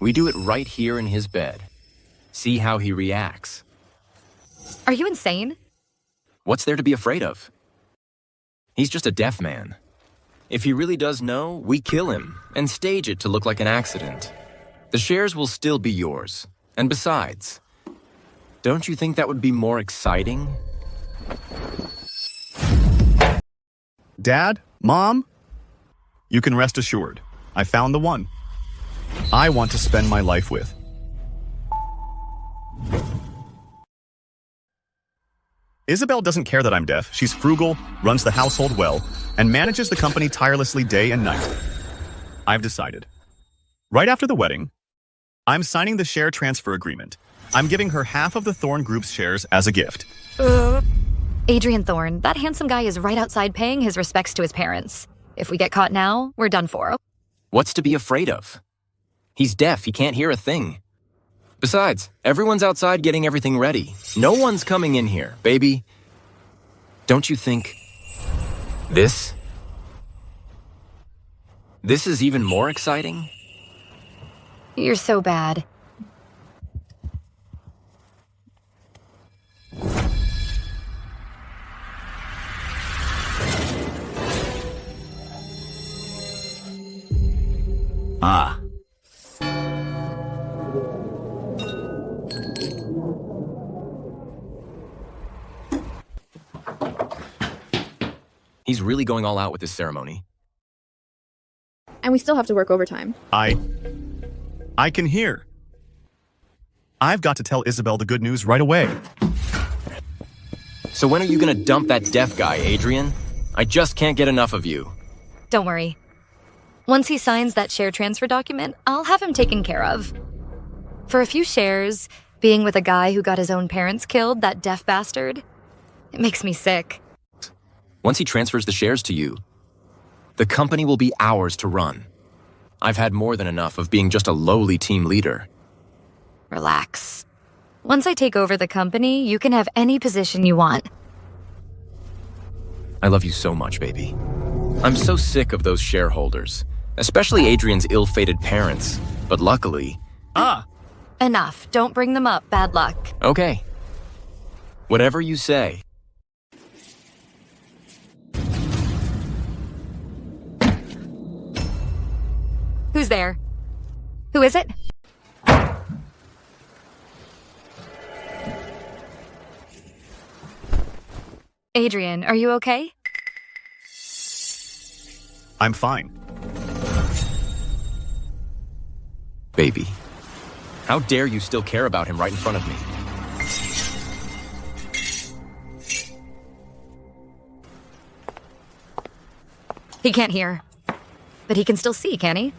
We do it right here in his bed. See how he reacts. Are you insane? What's there to be afraid of? He's just a deaf man. If he really does know, we kill him and stage it to look like an accident. The shares will still be yours. And besides, don't you think that would be more exciting? Dad? Mom? You can rest assured. I found the one I want to spend my life with. Isabel doesn't care that I'm deaf. She's frugal, runs the household well, and manages the company tirelessly day and night. I've decided. Right after the wedding, I'm signing the share transfer agreement. I'm giving her half of the Thorn Group's shares as a gift. Adrian Thorne, that handsome guy is right outside paying his respects to his parents. If we get caught now, we're done for. What's to be afraid of? He's deaf, he can't hear a thing. Besides, everyone's outside getting everything ready. No one's coming in here, baby. Don't you think this is even more exciting? You're so bad. Ah. He's really going all out with this ceremony. And we still have to work overtime. I can hear. I've got to tell Isabel the good news right away. So when are you gonna dump that deaf guy, Adrian? I just can't get enough of you. Don't worry. Once he signs that share transfer document, I'll have him taken care of. For a few shares, being with a guy who got his own parents killed, that deaf bastard, it makes me sick. Once he transfers the shares to you, the company will be ours to run. I've had more than enough of being just a lowly team leader. Relax. Once I take over the company, you can have any position you want. I love you so much, baby. I'm so sick of those shareholders, especially Adrian's ill-fated parents. But luckily... Enough. Don't bring them up. Bad luck. Okay. Whatever you say. Who's there? Who is it? Adrian, are you okay? I'm fine. Baby, how dare you still care about him right in front of me? He can't hear. But he can still see, can he?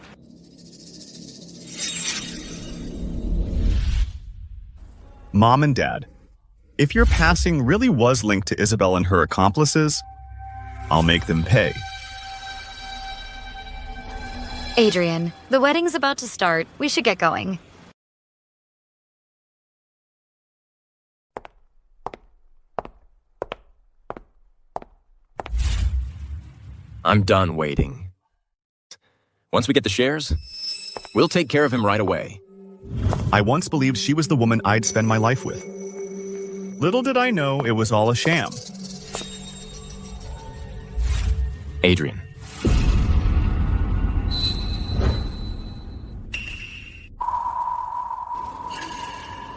Mom and Dad, if your passing really was linked to Isabel and her accomplices, I'll make them pay. Adrian, the wedding's about to start. We should get going. I'm done waiting. Once we get the shares, we'll take care of him right away. I once believed she was the woman I'd spend my life with. Little did I know it was all a sham. Adrian.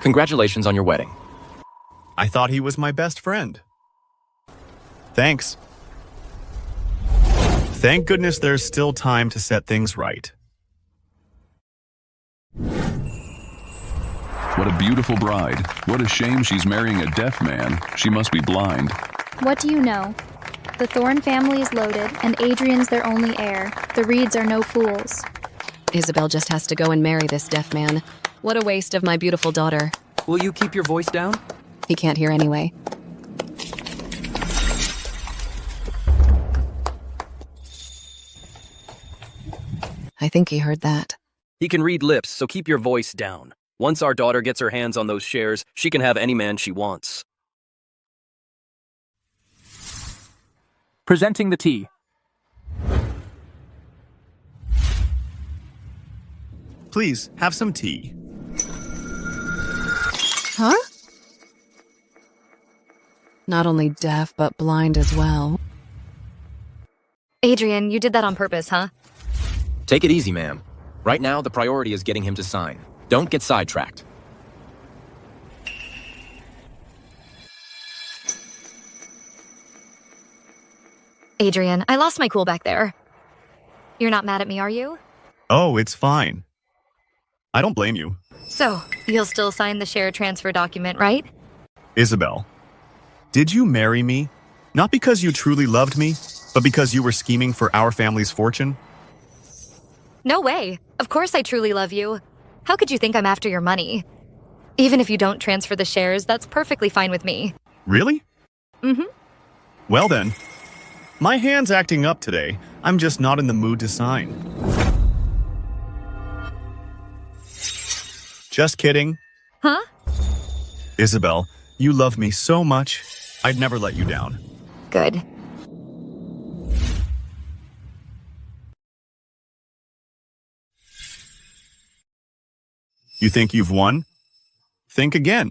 Congratulations on your wedding. I thought he was my best friend. Thanks. Thank goodness there's still time to set things right. What a beautiful bride. What a shame she's marrying a deaf man. She must be blind. What do you know? The Thorne family is loaded, and Adrian's their only heir. The Reeds are no fools. Isabel just has to go and marry this deaf man. What a waste of my beautiful daughter. Will you keep your voice down? He can't hear anyway. I think he heard that. He can read lips, so keep your voice down. Once our daughter gets her hands on those shares, she can have any man she wants. Presenting the tea. Please, have some tea. Huh? Not only deaf, but blind as well. Adrian, you did that on purpose, huh? Take it easy, ma'am. Right now, the priority is getting him to sign. Don't get sidetracked. Adrian, I lost my cool back there. You're not mad at me, are you? Oh, it's fine. I don't blame you. So, you'll still sign the share transfer document, right? Isabel, did you marry me? Not because you truly loved me, but because you were scheming for our family's fortune? No way. Of course I truly love you. How could you think I'm after your money? Even if you don't transfer the shares, that's perfectly fine with me. Really? Mm-hmm. Well then, my hand's acting up today. I'm just not in the mood to sign. Just kidding. Huh? Isabel, you love me so much. I'd never let you down. Good. You think you've won? Think again.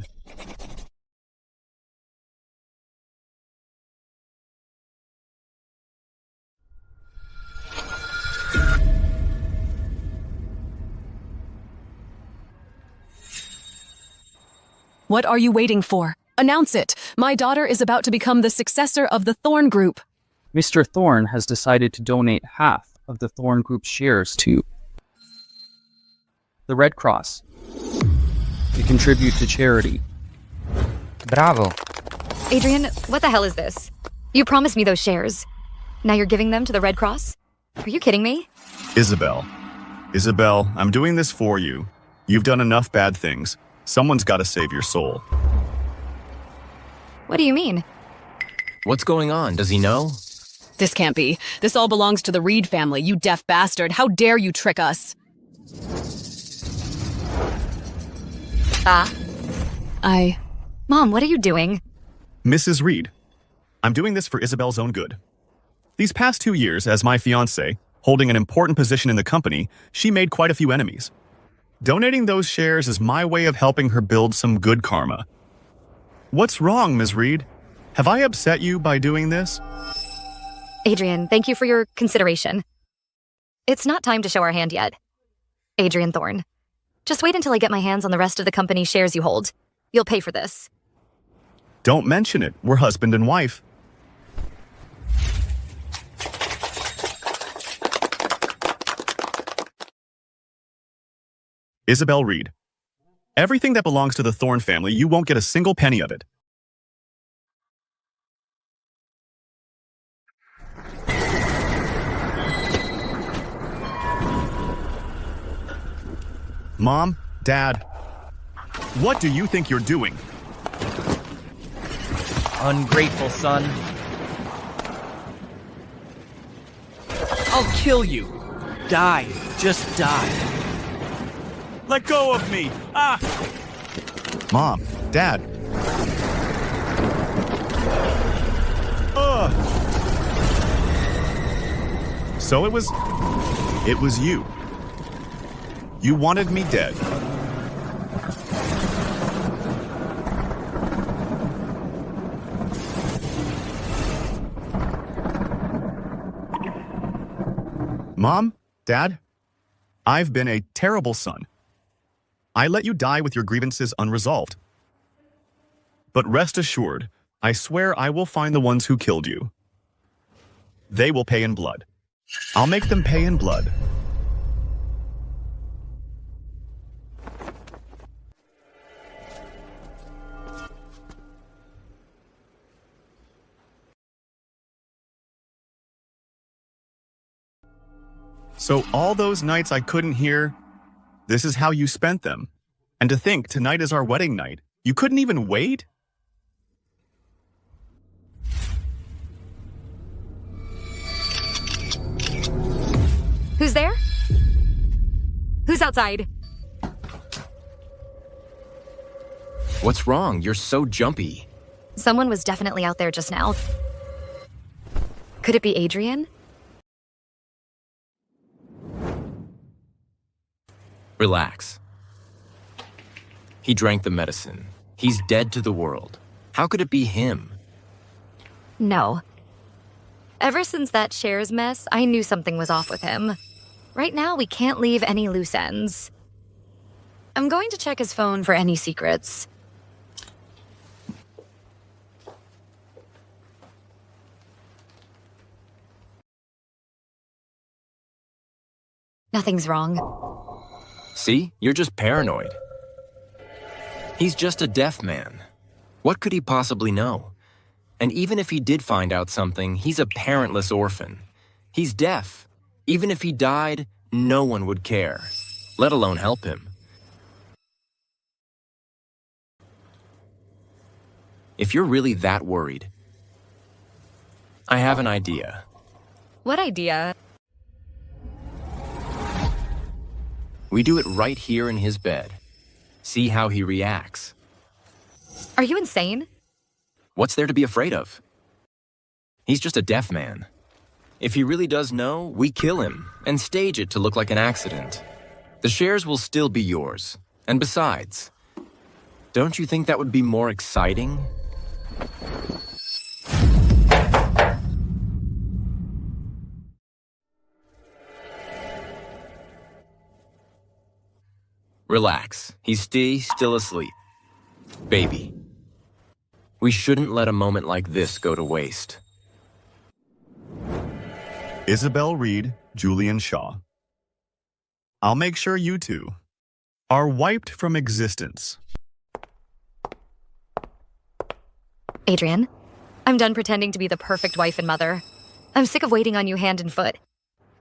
What are you waiting for? Announce it! My daughter is about to become the successor of the Thorn Group. Mr. Thorn has decided to donate half of the Thorn Group's shares to the Red Cross to contribute to charity. Bravo. Adrian, what the hell is this? You promised me those shares. Now you're giving them to the Red Cross? Are you kidding me? Isabel, I'm doing this for you. You've done enough bad things. Someone's got to save your soul. What do you mean? What's going on? Does he know? This can't be. This all belongs to the Reed family, you deaf bastard. How dare you trick us? Mom, what are you doing? Mrs. Reed, I'm doing this for Isabel's own good. These past 2 years, as my fiancé, holding an important position in the company, she made quite a few enemies. Donating those shares is my way of helping her build some good karma. What's wrong, Ms. Reed? Have I upset you by doing this? Adrian, thank you for your consideration. It's not time to show our hand yet. Adrian Thorne. Just wait until I get my hands on the rest of the company's shares you hold. You'll pay for this. Don't mention it. We're husband and wife. Isabel Reed. Everything that belongs to the Thorne family, you won't get a single penny of it. Mom, Dad, what do you think you're doing? Ungrateful son. I'll kill you. Die. Just die. Let go of me! Ah! Mom, Dad. Ugh. So it was you. You wanted me dead. Mom, Dad, I've been a terrible son. I let you die with your grievances unresolved. But rest assured, I swear I will find the ones who killed you. They will pay in blood. I'll make them pay in blood. So all those nights I couldn't hear, this is how you spent them. And to think tonight is our wedding night. You couldn't even wait? Who's there? Who's outside? What's wrong? You're so jumpy. Someone was definitely out there just now. Could it be Adrian? Relax. He drank the medicine. He's dead to the world. How could it be him? No. Ever since that shares mess, I knew something was off with him. Right now, we can't leave any loose ends. I'm going to check his phone for any secrets. Nothing's wrong. See? You're just paranoid. He's just a deaf man. What could he possibly know? And even if he did find out something, he's a parentless orphan. He's deaf. Even if he died, no one would care, let alone help him. If you're really that worried, I have an idea. What idea? We do it right here in his bed. See how he reacts. Are you insane? What's there to be afraid of? He's just a deaf man. If he really does know, we kill him and stage it to look like an accident. The shares will still be yours. And besides, don't you think that would be more exciting? Relax. He's still asleep. Baby. We shouldn't let a moment like this go to waste. Isabel Reed, Julian Shaw. I'll make sure you two are wiped from existence. Adrian, I'm done pretending to be the perfect wife and mother. I'm sick of waiting on you hand and foot.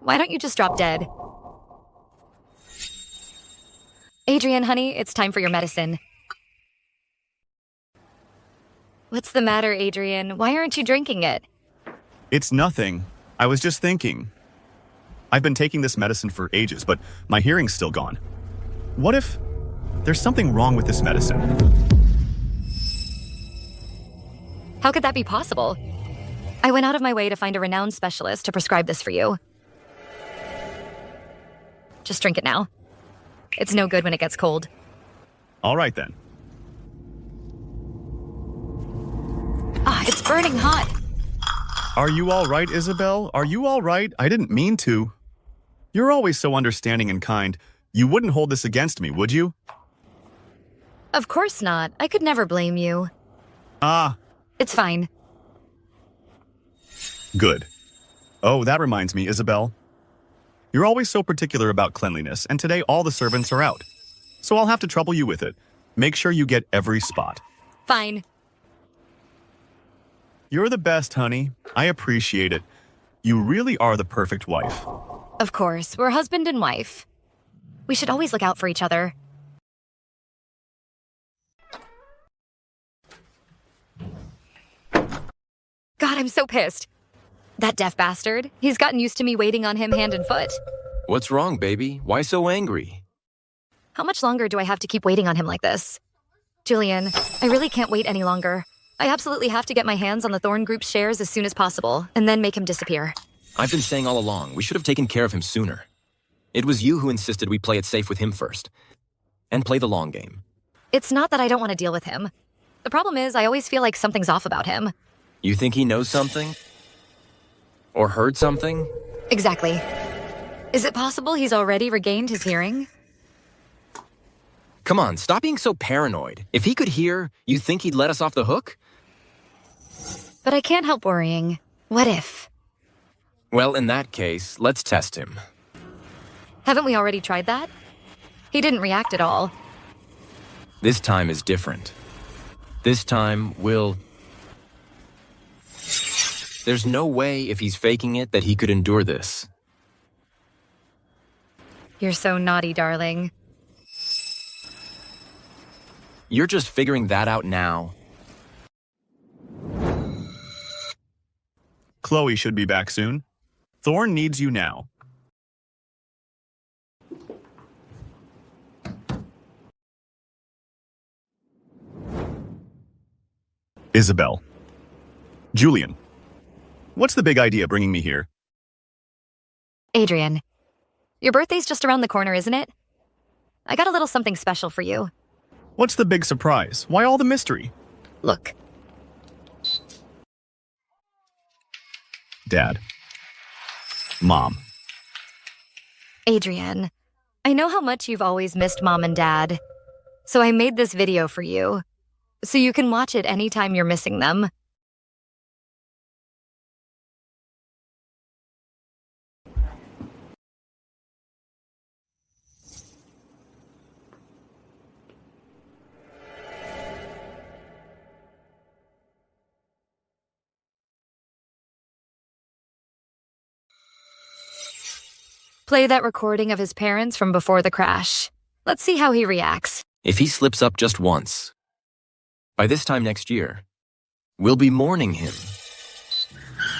Why don't you just drop dead? Adrian, honey, it's time for your medicine. What's the matter, Adrian? Why aren't you drinking it? It's nothing. I was just thinking. I've been taking this medicine for ages, but my hearing's still gone. What if there's something wrong with this medicine? How could that be possible? I went out of my way to find a renowned specialist to prescribe this for you. Just drink it now. It's no good when it gets cold. All right, then. Ah, it's burning hot. Are you all right, Isabel? Are you all right? I didn't mean to. You're always so understanding and kind. You wouldn't hold this against me, would you? Of course not. I could never blame you. Ah. It's fine. Good. Oh, that reminds me, Isabel. You're always so particular about cleanliness, and today all the servants are out. So I'll have to trouble you with it. Make sure you get every spot. Fine. You're the best, honey. I appreciate it. You really are the perfect wife. Of course, we're husband and wife. We should always look out for each other. God, I'm so pissed. That deaf bastard, he's gotten used to me waiting on him hand and foot. What's wrong, baby? Why so angry? How much longer do I have to keep waiting on him like this? Julian, I really can't wait any longer. I absolutely have to get my hands on the Thorn Group's shares as soon as possible, and then make him disappear. I've been saying all along, we should have taken care of him sooner. It was you who insisted we play it safe with him first. And play the long game. It's not that I don't want to deal with him. The problem is, I always feel like something's off about him. You think he knows something? Or heard something? Exactly. Is it possible he's already regained his hearing? Come on, stop being so paranoid. If he could hear, you think he'd let us off the hook? But I can't help worrying. What if? Well, in that case, let's test him. Haven't we already tried that? He didn't react at all. This time is different. This time, There's no way, if he's faking it, that he could endure this. You're so naughty, darling. You're just figuring that out now. Chloe should be back soon. Thorn needs you now. Isabel. Julian. What's the big idea bringing me here? Adrian, your birthday's just around the corner, isn't it? I got a little something special for you. What's the big surprise? Why all the mystery? Look. Dad. Mom. Adrian, I know how much you've always missed Mom and Dad. So I made this video for you, so you can watch it anytime you're missing them. Play that recording of his parents from before the crash. Let's see how he reacts. If he slips up just once, by this time next year, we'll be mourning him.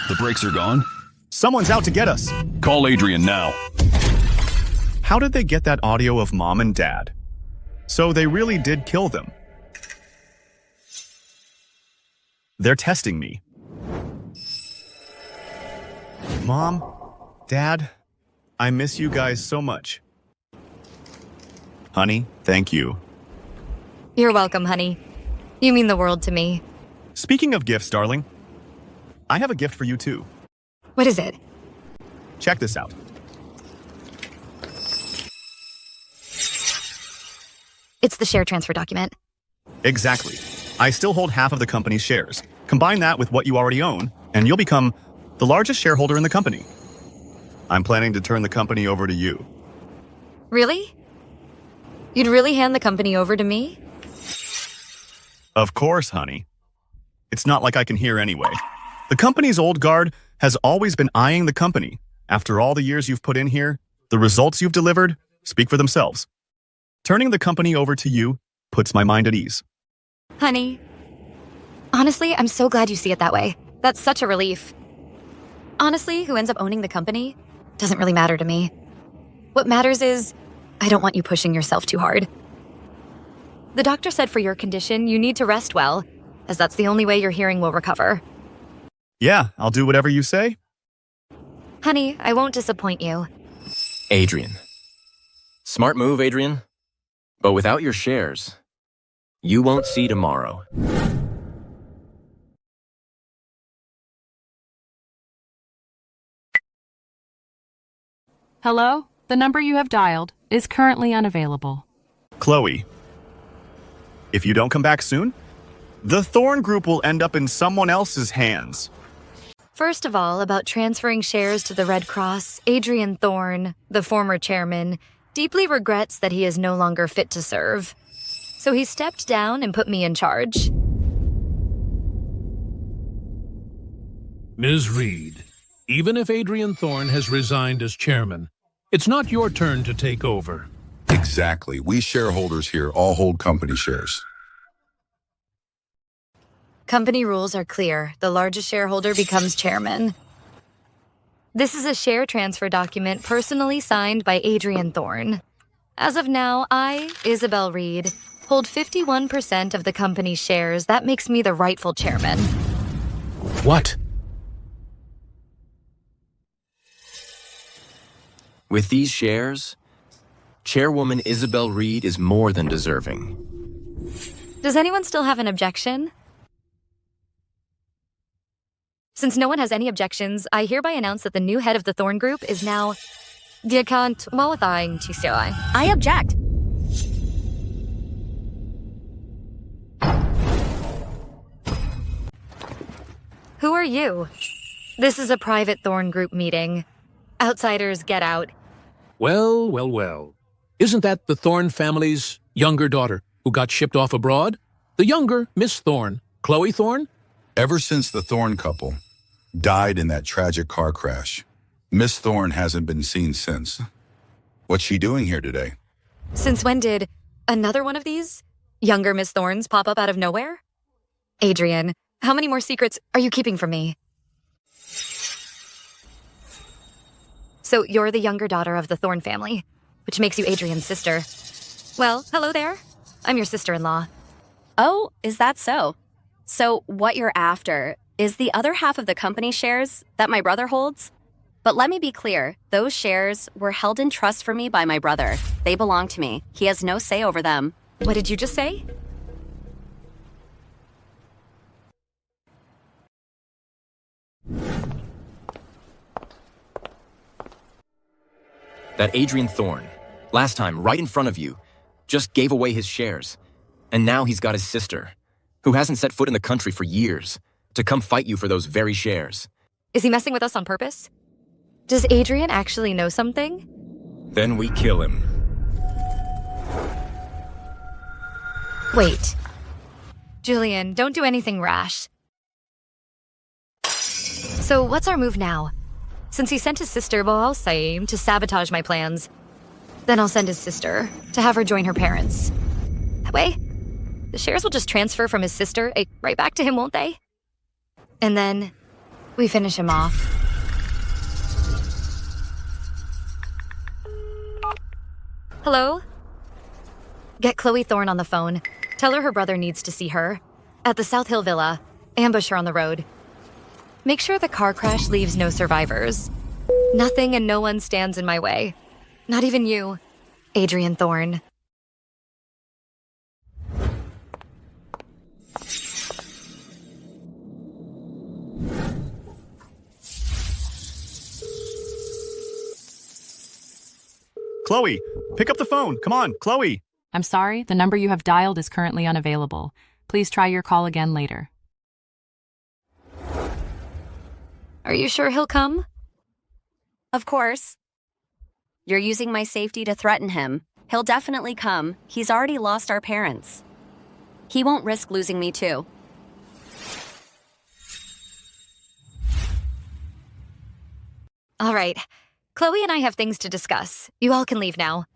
The brakes are gone. Someone's out to get us. Call Adrian now. How did they get that audio of Mom and Dad? So they really did kill them. They're testing me. Mom, Dad, I miss you guys so much. Honey, thank you. You're welcome, honey. You mean the world to me. Speaking of gifts, darling, I have a gift for you too. What is it? Check this out. It's the share transfer document. Exactly. I still hold half of the company's shares. Combine that with what you already own, and you'll become the largest shareholder in the company. I'm planning to turn the company over to you. Really? You'd really hand the company over to me? Of course, honey. It's not like I can hear anyway. The company's old guard has always been eyeing the company. After all the years you've put in here, the results you've delivered speak for themselves. Turning the company over to you puts my mind at ease. Honey, honestly, I'm so glad you see it that way. That's such a relief. Honestly, who ends up owning the company doesn't really matter to me. What matters is, I don't want you pushing yourself too hard. The doctor said for your condition, you need to rest well, as that's the only way your hearing will recover. Yeah, I'll do whatever you say. Honey, I won't disappoint you. Adrian. Smart move, Adrian. But without your shares, you won't see tomorrow. Hello? The number you have dialed is currently unavailable. Chloe, if you don't come back soon, the Thorn Group will end up in someone else's hands. First of all, about transferring shares to the Red Cross, Adrian Thorne, the former chairman, deeply regrets that he is no longer fit to serve. So he stepped down and put me in charge. Ms. Reed, even if Adrian Thorne has resigned as chairman, it's not your turn to take over. Exactly. We shareholders here all hold company shares. Company rules are clear. The largest shareholder becomes chairman. This is a share transfer document personally signed by Adrian Thorne. As of now, I, Isabel Reed, hold 51% of the company's shares. That makes me the rightful chairman. What? With these shares, Chairwoman Isabel Reed is more than deserving. Does anyone still have an objection? Since no one has any objections, I hereby announce that the new head of the Thorn Group is now... I object. Who are you? This is a private Thorn Group meeting. Outsiders get out. Well, well, well. Isn't that the Thorne family's younger daughter who got shipped off abroad? The younger Miss Thorne, Chloe Thorne? Ever since the Thorne couple died in that tragic car crash, Miss Thorne hasn't been seen since. What's she doing here today? Since when did another one of these younger Miss Thornes pop up out of nowhere? Adrian, how many more secrets are you keeping from me? So you're the younger daughter of the Thorne family, which makes you Adrian's sister. Well, hello there. I'm your sister-in-law. Oh, is that so? So what you're after is the other half of the company shares that my brother holds? But let me be clear, those shares were held in trust for me by my brother. They belong to me. He has no say over them. What did you just say? That Adrian Thorne, last time, right in front of you, just gave away his shares. And now he's got his sister, who hasn't set foot in the country for years, to come fight you for those very shares. Is he messing with us on purpose? Does Adrian actually know something? Then we kill him. Wait. Julian, don't do anything rash. So what's our move now? Since he sent his sister, well, I'll say, to sabotage my plans. Then I'll send his sister, to have her join her parents. That way, the shares will just transfer from his sister right back to him, won't they? And then, we finish him off. Hello? Get Chloe Thorne on the phone. Tell her brother needs to see her. At the South Hill Villa. Ambush her on the road. Make sure the car crash leaves no survivors. Nothing and no one stands in my way. Not even you, Adrian Thorne. Chloe, pick up the phone. Come on, Chloe. I'm sorry, the number you have dialed is currently unavailable. Please try your call again later. Are you sure he'll come? Of course. You're using my safety to threaten him. He'll definitely come. He's already lost our parents. He won't risk losing me too. All right. Chloe and I have things to discuss. You all can leave now.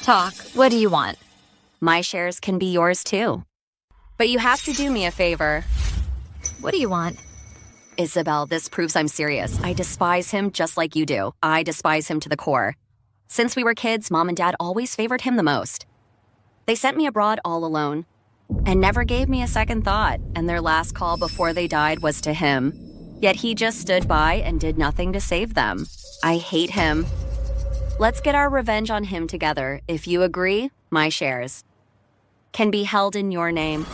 Talk. What do you want? My shares can be yours too. But you have to do me a favor. What do you want? Isabel, this proves I'm serious. I despise him just like you do. I despise him to the core. Since we were kids, Mom and Dad always favored him the most. They sent me abroad all alone and never gave me a second thought, and their last call before they died was to him. Yet he just stood by and did nothing to save them. I hate him. Let's get our revenge on him together. If you agree, my shares can be held in your name.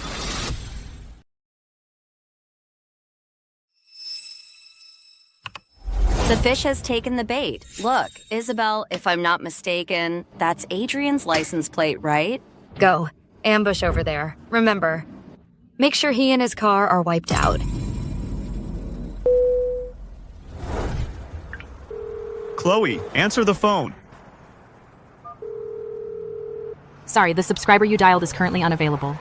The fish has taken the bait. Look, Isabel, if I'm not mistaken, that's Adrian's license plate, right? Go. Ambush over there. Remember, make sure he and his car are wiped out. Chloe, answer the phone. Sorry, the subscriber you dialed is currently unavailable.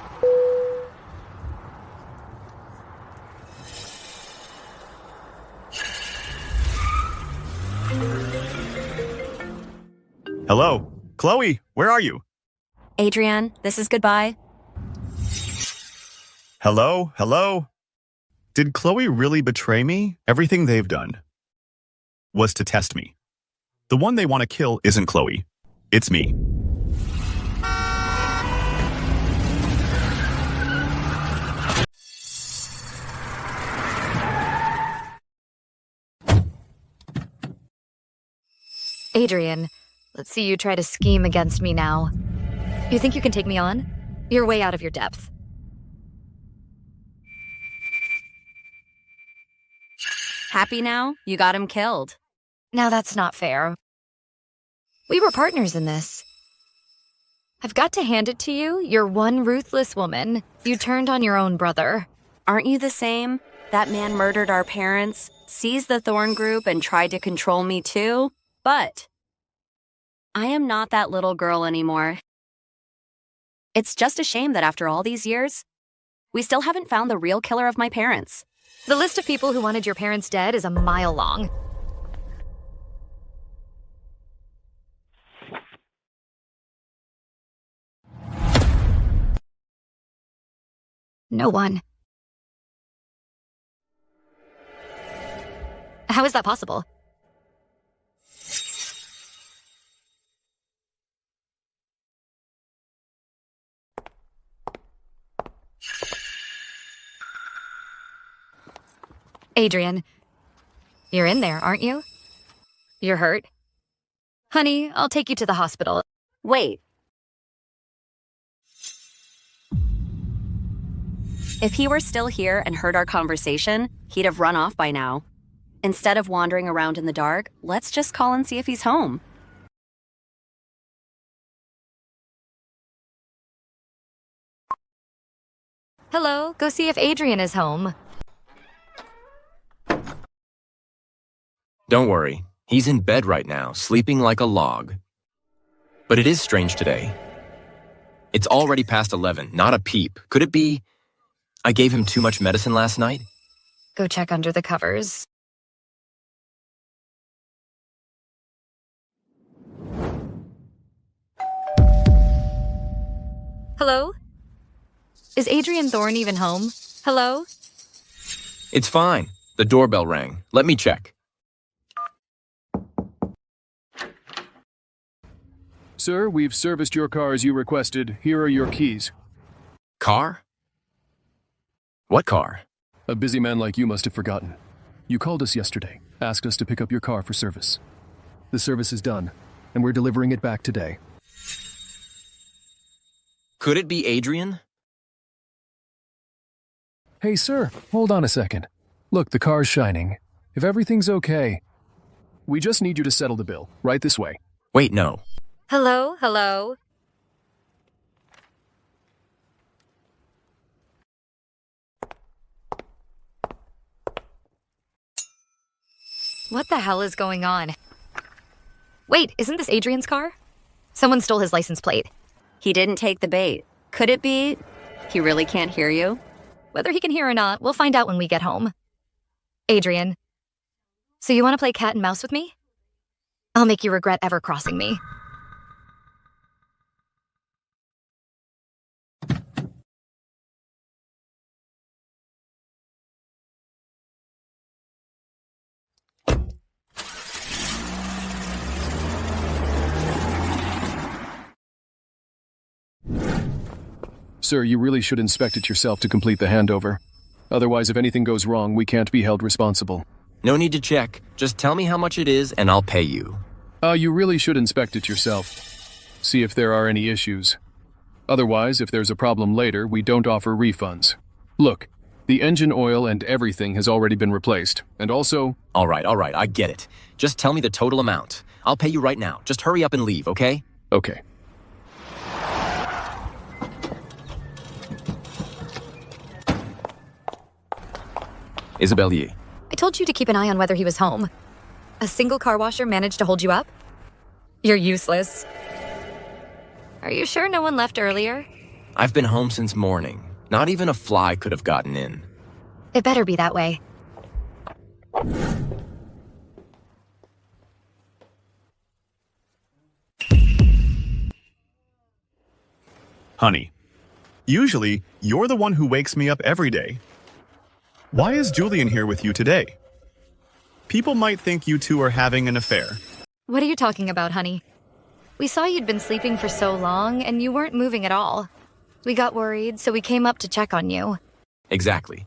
Hello? Chloe, where are you? Adrian, this is goodbye. Hello? Hello? Did Chloe really betray me? Everything they've done was to test me. The one they want to kill isn't Chloe. It's me. Adrian, let's see you try to scheme against me now. You think you can take me on? You're way out of your depth. Happy now? You got him killed. Now that's not fair. We were partners in this. I've got to hand it to you, you're one ruthless woman. You turned on your own brother. Aren't you the same? That man murdered our parents, seized the Thorn Group, and tried to control me too. But I am not that little girl anymore. It's just a shame that after all these years, we still haven't found the real killer of my parents. The list of people who wanted your parents dead is a mile long. No one. How is that possible? Adrian, you're in there, aren't you? You're hurt? Honey, I'll take you to the hospital. Wait. If he were still here and heard our conversation, he'd have run off by now. Instead of wandering around in the dark, let's just call and see if he's home. Hello, go see if Adrian is home. Don't worry. He's in bed right now, sleeping like a log. But it is strange today. It's already past 11, not a peep. Could it be I gave him too much medicine last night? Go check under the covers. Hello? Is Adrian Thorne even home? Hello? It's fine. The doorbell rang. Let me check. Sir, we've serviced your car as you requested. Here are your keys. Car? What car? A busy man like you must have forgotten. You called us yesterday, asked us to pick up your car for service. The service is done, and we're delivering it back today. Could it be Adrian? Hey, sir, hold on a second. Look, the car's shining. If everything's okay, we just need you to settle the bill, right this way. Wait, no. Hello? Hello? What the hell is going on? Wait, isn't this Adrian's car? Someone stole his license plate. He didn't take the bait. Could it be he really can't hear you? Whether he can hear or not, we'll find out when we get home. Adrian, so you want to play cat and mouse with me? I'll make you regret ever crossing me. Sir, you really should inspect it yourself to complete the handover. Otherwise, if anything goes wrong, we can't be held responsible. No need to check. Just tell me how much it is and I'll pay you. You really should inspect it yourself. See if there are any issues. Otherwise, if there's a problem later, we don't offer refunds. Look, the engine oil and everything has already been replaced, and also... All right, I get it. Just tell me the total amount. I'll pay you right now. Just hurry up and leave, okay? Okay. Isabelle Yi. I told you to keep an eye on whether he was home. A single car washer managed to hold you up? You're useless. Are you sure no one left earlier? I've been home since morning. Not even a fly could have gotten in. It better be that way. Honey, usually you're the one who wakes me up every day. Why is Julian here with you today? People might think you two are having an affair. What are you talking about, honey? We saw you'd been sleeping for so long and you weren't moving at all. We got worried, so we came up to check on you. Exactly.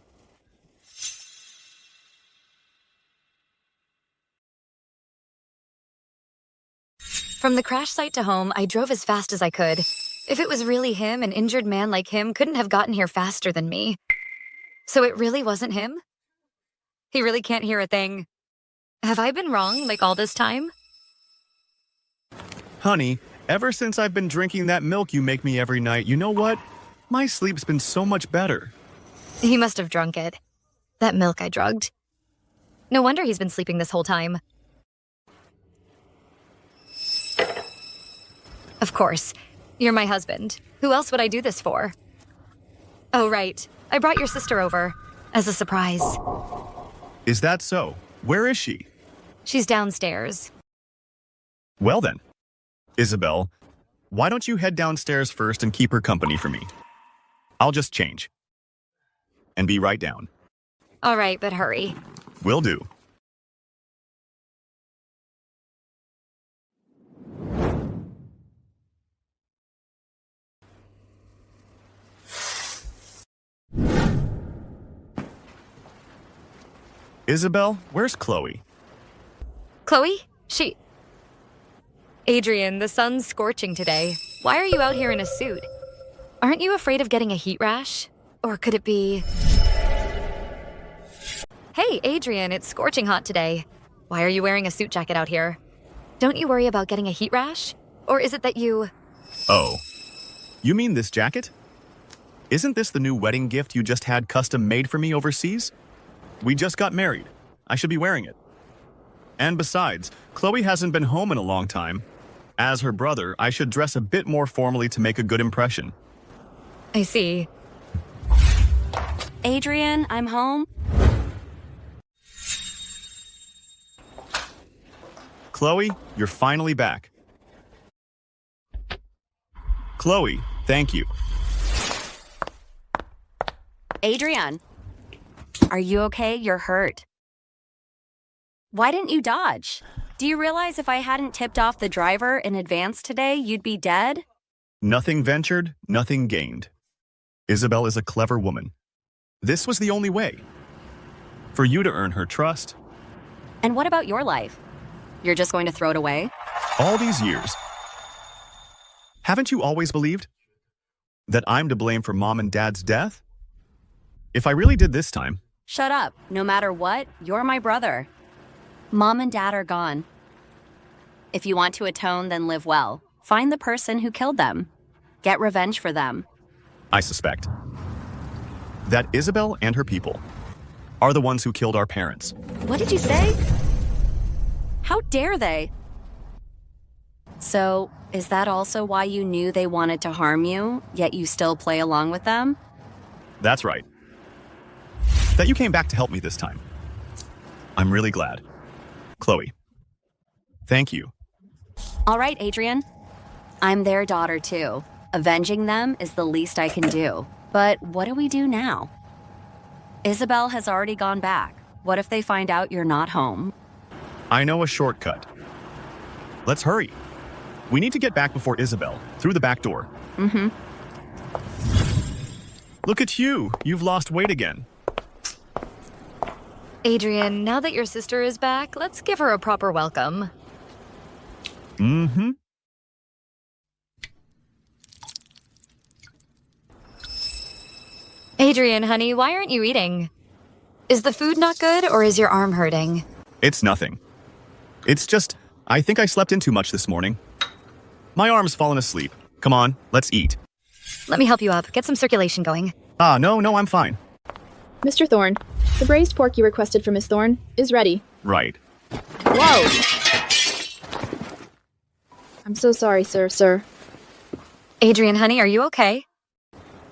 From the crash site to home, I drove as fast as I could. If it was really him, an injured man like him couldn't have gotten here faster than me. So it really wasn't him? He really can't hear a thing. Have I been wrong, like all this time? Honey, ever since I've been drinking that milk you make me every night, you know what? My sleep's been so much better. He must have drunk it. That milk I drugged. No wonder he's been sleeping this whole time. Of course. You're my husband. Who else would I do this for? Oh, right. I brought your sister over. As a surprise. Is that so? Where is she? She's downstairs. Well then. Isabelle, why don't you head downstairs first and keep her company for me? I'll just change. And be right down. All right, but hurry. Will do. Isabel, where's Chloe? Chloe? Adrian, the sun's scorching today. Why are you out here in a suit? Aren't you afraid of getting a heat rash? Or could it be... Hey, Adrian, it's scorching hot today. Why are you wearing a suit jacket out here? Don't you worry about getting a heat rash? Or is it that you... Oh, you mean this jacket? Isn't this the new wedding gift you just had custom made for me overseas? We just got married. I should be wearing it. And besides, Chloe hasn't been home in a long time. As her brother, I should dress a bit more formally to make a good impression. I see. Adrian, I'm home. Chloe, you're finally back. Chloe, thank you. Adrian, are you okay? You're hurt. Why didn't you dodge? Do you realize if I hadn't tipped off the driver in advance today, you'd be dead? Nothing ventured, nothing gained. Isabel is a clever woman. This was the only way. For you to earn her trust. And what about your life? You're just going to throw it away? All these years. Haven't you always believed that I'm to blame for Mom and Dad's death? If I really did this time... Shut up. No matter what, you're my brother. Mom and Dad are gone. If you want to atone, then live well. Find the person who killed them. Get revenge for them. I suspect that Isabel and her people are the ones who killed our parents. What did you say? How dare they? So, is that also why you knew they wanted to harm you, yet you still play along with them? That's right. That you came back to help me this time. I'm really glad. Chloe, thank you. All right, Adrian. I'm their daughter, too. Avenging them is the least I can do. But what do we do now? Isabel has already gone back. What if they find out you're not home? I know a shortcut. Let's hurry. We need to get back before Isabel, through the back door. Mm-hmm. Look at you. You've lost weight again. Adrian, now that your sister is back, let's give her a proper welcome. Mm-hmm. Adrian, honey, why aren't you eating? Is the food not good, or is your arm hurting? It's nothing. It's just, I think I slept in too much this morning. My arm's fallen asleep. Come on, let's eat. Let me help you up. Get some circulation going. No, I'm fine. Mr. Thorne, the braised pork you requested from Miss Thorne is ready. Right. Whoa! I'm so sorry, sir. Adrian, honey, are you okay?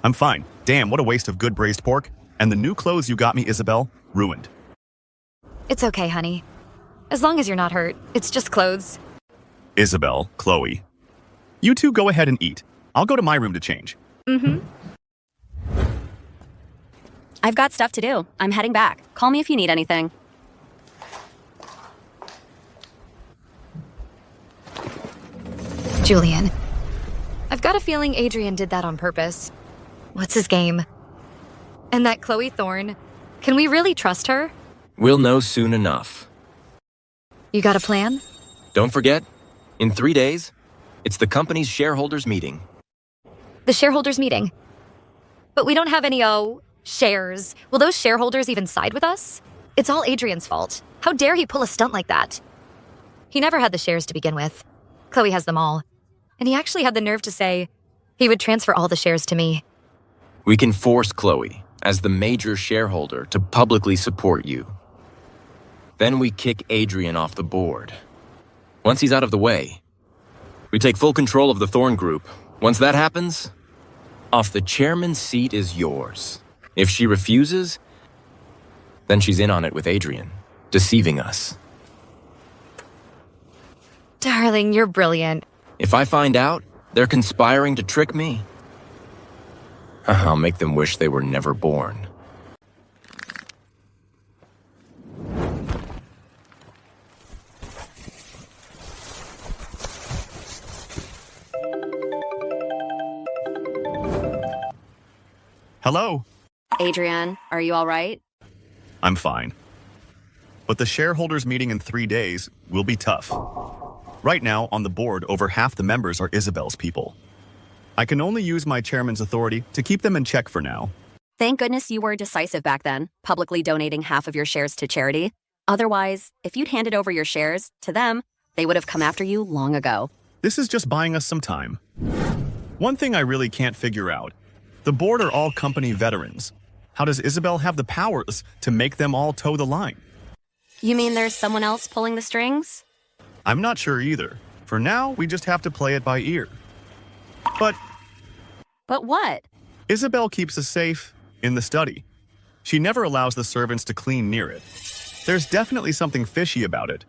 I'm fine. Damn, what a waste of good braised pork. And the new clothes you got me, Isabel, ruined. It's okay, honey. As long as you're not hurt. It's just clothes. Isabel, Chloe. You two go ahead and eat. I'll go to my room to change. Mm-hmm. I've got stuff to do. I'm heading back. Call me if you need anything. Julian. I've got a feeling Adrian did that on purpose. What's his game? And that Chloe Thorne, can we really trust her? We'll know soon enough. You got a plan? Don't forget, in 3 days, it's the company's shareholders meeting. The shareholders meeting. But we don't have any, shares. Will those shareholders even side with us? It's all Adrian's fault. How dare he pull a stunt like that? He never had the shares to begin with. Chloe has them all. And he actually had the nerve to say he would transfer all the shares to me. We can force Chloe, as the major shareholder, to publicly support you. Then we kick Adrian off the board. Once he's out of the way, we take full control of the Thorne Group. Once that happens, off the chairman's seat is yours. If she refuses, then she's in on it with Adrian, deceiving us. Darling, you're brilliant. If I find out they're conspiring to trick me, I'll make them wish they were never born. Hello? Adrian, are you all right? I'm fine. but the shareholders meeting in 3 days will be tough. Right now, on the board, over half the members are Isabel's people. I can only use my chairman's authority to keep them in check for now. Thank goodness you were decisive back then, publicly donating half of your shares to charity. Otherwise, if you'd handed over your shares to them, they would have come after you long ago. This is just buying us some time. One thing I really can't figure out. The board are all company veterans. How does Isabel have the powers to make them all toe the line? You mean there's someone else pulling the strings? I'm not sure either. For now, we just have to play it by ear. But what? Isabel keeps us safe in the study. She never allows the servants to clean near it. There's definitely something fishy about it.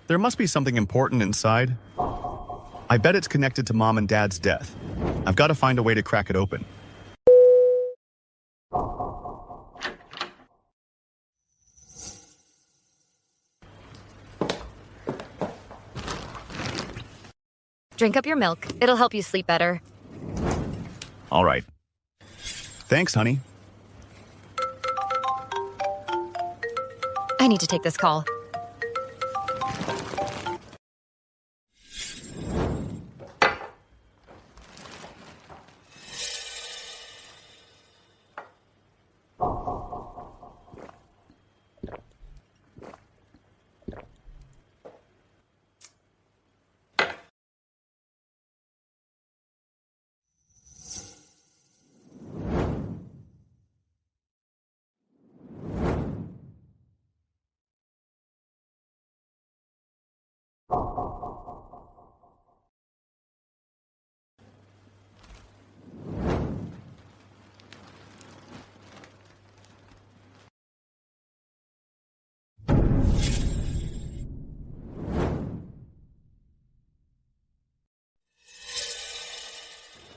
There must be something important inside. I bet it's connected to Mom and Dad's death. I've got to find a way to crack it open. Drink up your milk. It'll help you sleep better. All right. Thanks, honey. I need to take this call.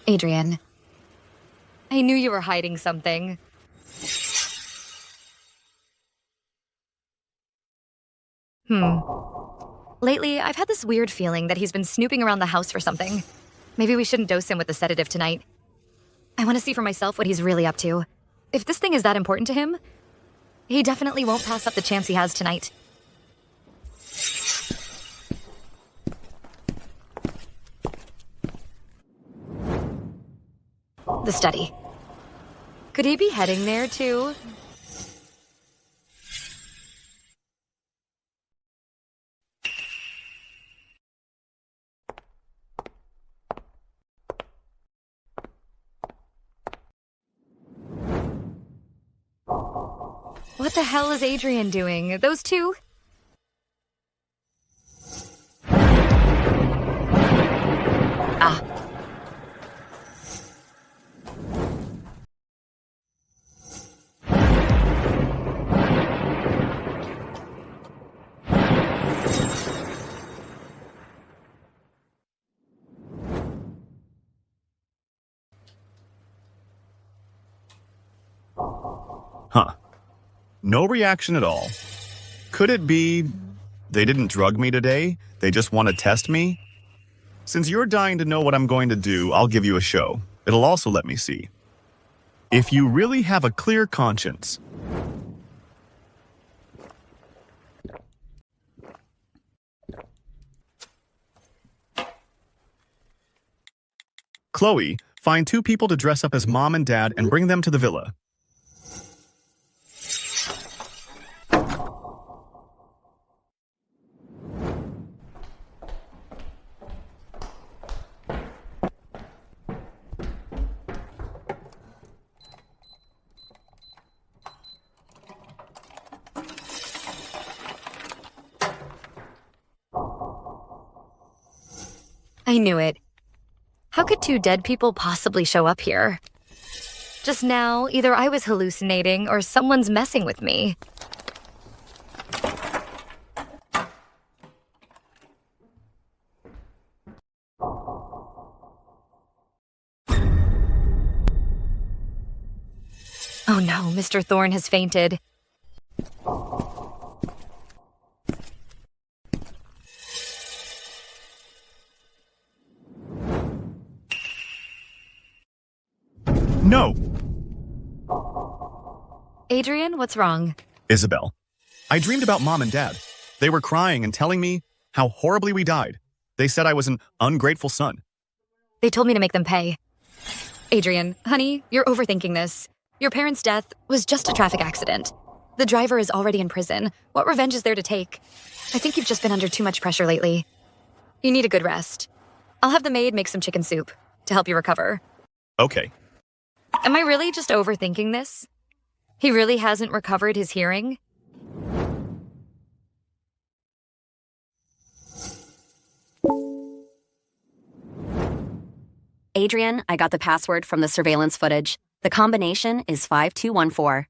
Adrian, I knew you were hiding something. Lately, I've had this weird feeling that he's been snooping around the house for something. Maybe we shouldn't dose him with the sedative tonight. I want to see for myself what he's really up to. If this thing is that important to him, he definitely won't pass up the chance he has tonight. The study. Could he be heading there, too? What the hell is Adrian doing? Those two? Ah. Huh. No reaction at all. Could it be they didn't drug me today? They just want to test me? Since you're dying to know what I'm going to do, I'll give you a show. It'll also let me see if you really have a clear conscience. Chloe, find 2 people to dress up as Mom and Dad and bring them to the villa. I knew it. How could 2 dead people possibly show up here? Just now, either I was hallucinating or someone's messing with me. Oh no, Mr. Thorne has fainted. No! Adrian, what's wrong? Isabel, I dreamed about Mom and Dad. They were crying and telling me how horribly we died. They said I was an ungrateful son. They told me to make them pay. Adrian, honey, you're overthinking this. Your parents' death was just a traffic accident. The driver is already in prison. What revenge is there to take? I think you've just been under too much pressure lately. You need a good rest. I'll have the maid make some chicken soup to help you recover. Okay. Am I really just overthinking this? He really hasn't recovered his hearing? Adrian, I got the password from the surveillance footage. The combination is 5214.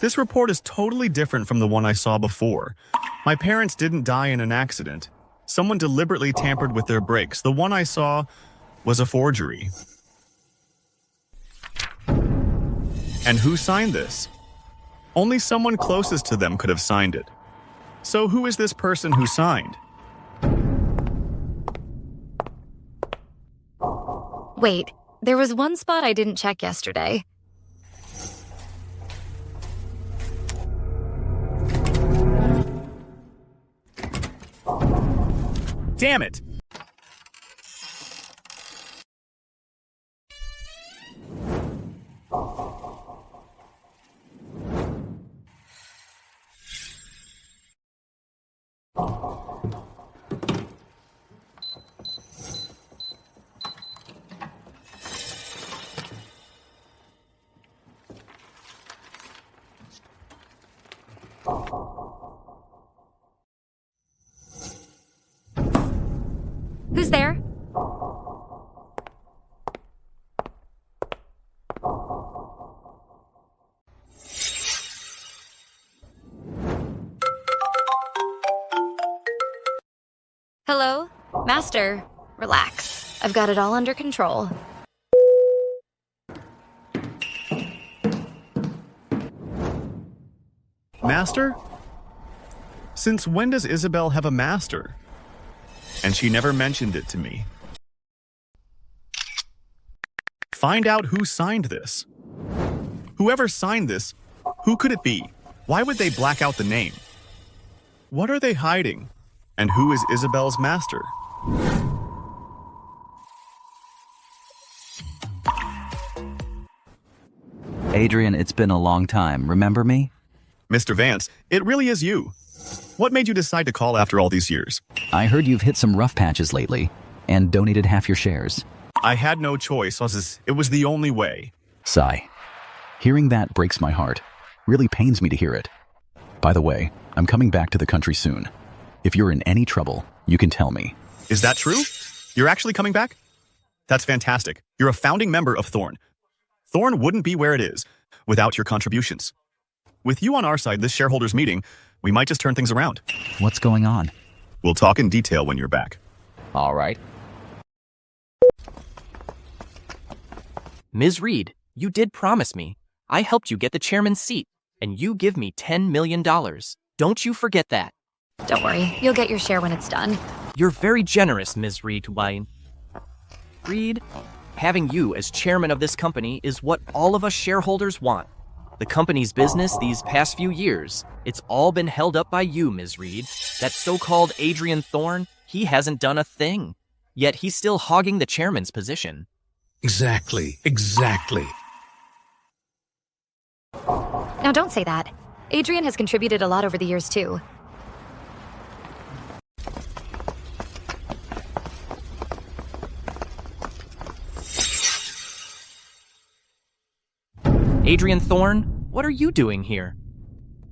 This report is totally different from the one I saw before. My parents didn't die in an accident. Someone deliberately tampered with their brakes. The one I saw was a forgery. And who signed this? Only someone closest to them could have signed it. So who is this person who signed? Wait, there was one spot I didn't check yesterday. Damn it! Who's there? Hello? Master, relax. I've got it all under control. Master? Since when does Isabel have a master? And she never mentioned it to me. Find out who signed this. Whoever signed this, who could it be? Why would they black out the name? What are they hiding? And who is Isabel's master? Adrian, it's been a long time. Remember me? Mr. Vance, it really is you. What made you decide to call after all these years? I heard you've hit some rough patches lately and donated half your shares. I had no choice. It was the only way. Sigh. Hearing that breaks my heart. Really pains me to hear it. By the way, I'm coming back to the country soon. If you're in any trouble, you can tell me. Is that true? You're actually coming back? That's fantastic. You're a founding member of Thorn. Thorn wouldn't be where it is without your contributions. With you on our side, this shareholders meeting, we might just turn things around. What's going on? We'll talk in detail when you're back. All right. Ms. Reed, you did promise me. I helped you get the chairman's seat, and you give me $10 million. Don't you forget that. Don't worry, you'll get your share when it's done. You're very generous, Ms. Reed. Reed, having you as chairman of this company is what all of us shareholders want. The company's business these past few years, it's all been held up by you, Ms. Reed. That so-called Adrian Thorn, he hasn't done a thing. Yet he's still hogging the chairman's position. Exactly. Now don't say that. Adrian has contributed a lot over the years too. Adrian Thorn, what are you doing here?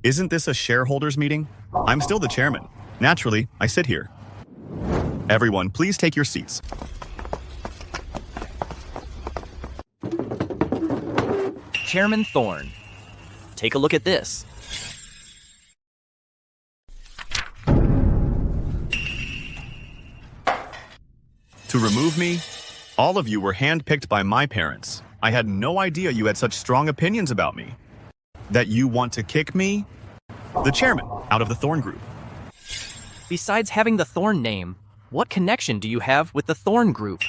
Isn't this a shareholders meeting? I'm still the chairman. Naturally, I sit here. Everyone, please take your seats. Chairman Thorn, take a look at this. To remove me? All of you were handpicked by my parents. I had no idea you had such strong opinions about me. That you want to kick me? The chairman, out of the Thorn Group. Besides having the Thorn name, what connection do you have with the Thorn Group?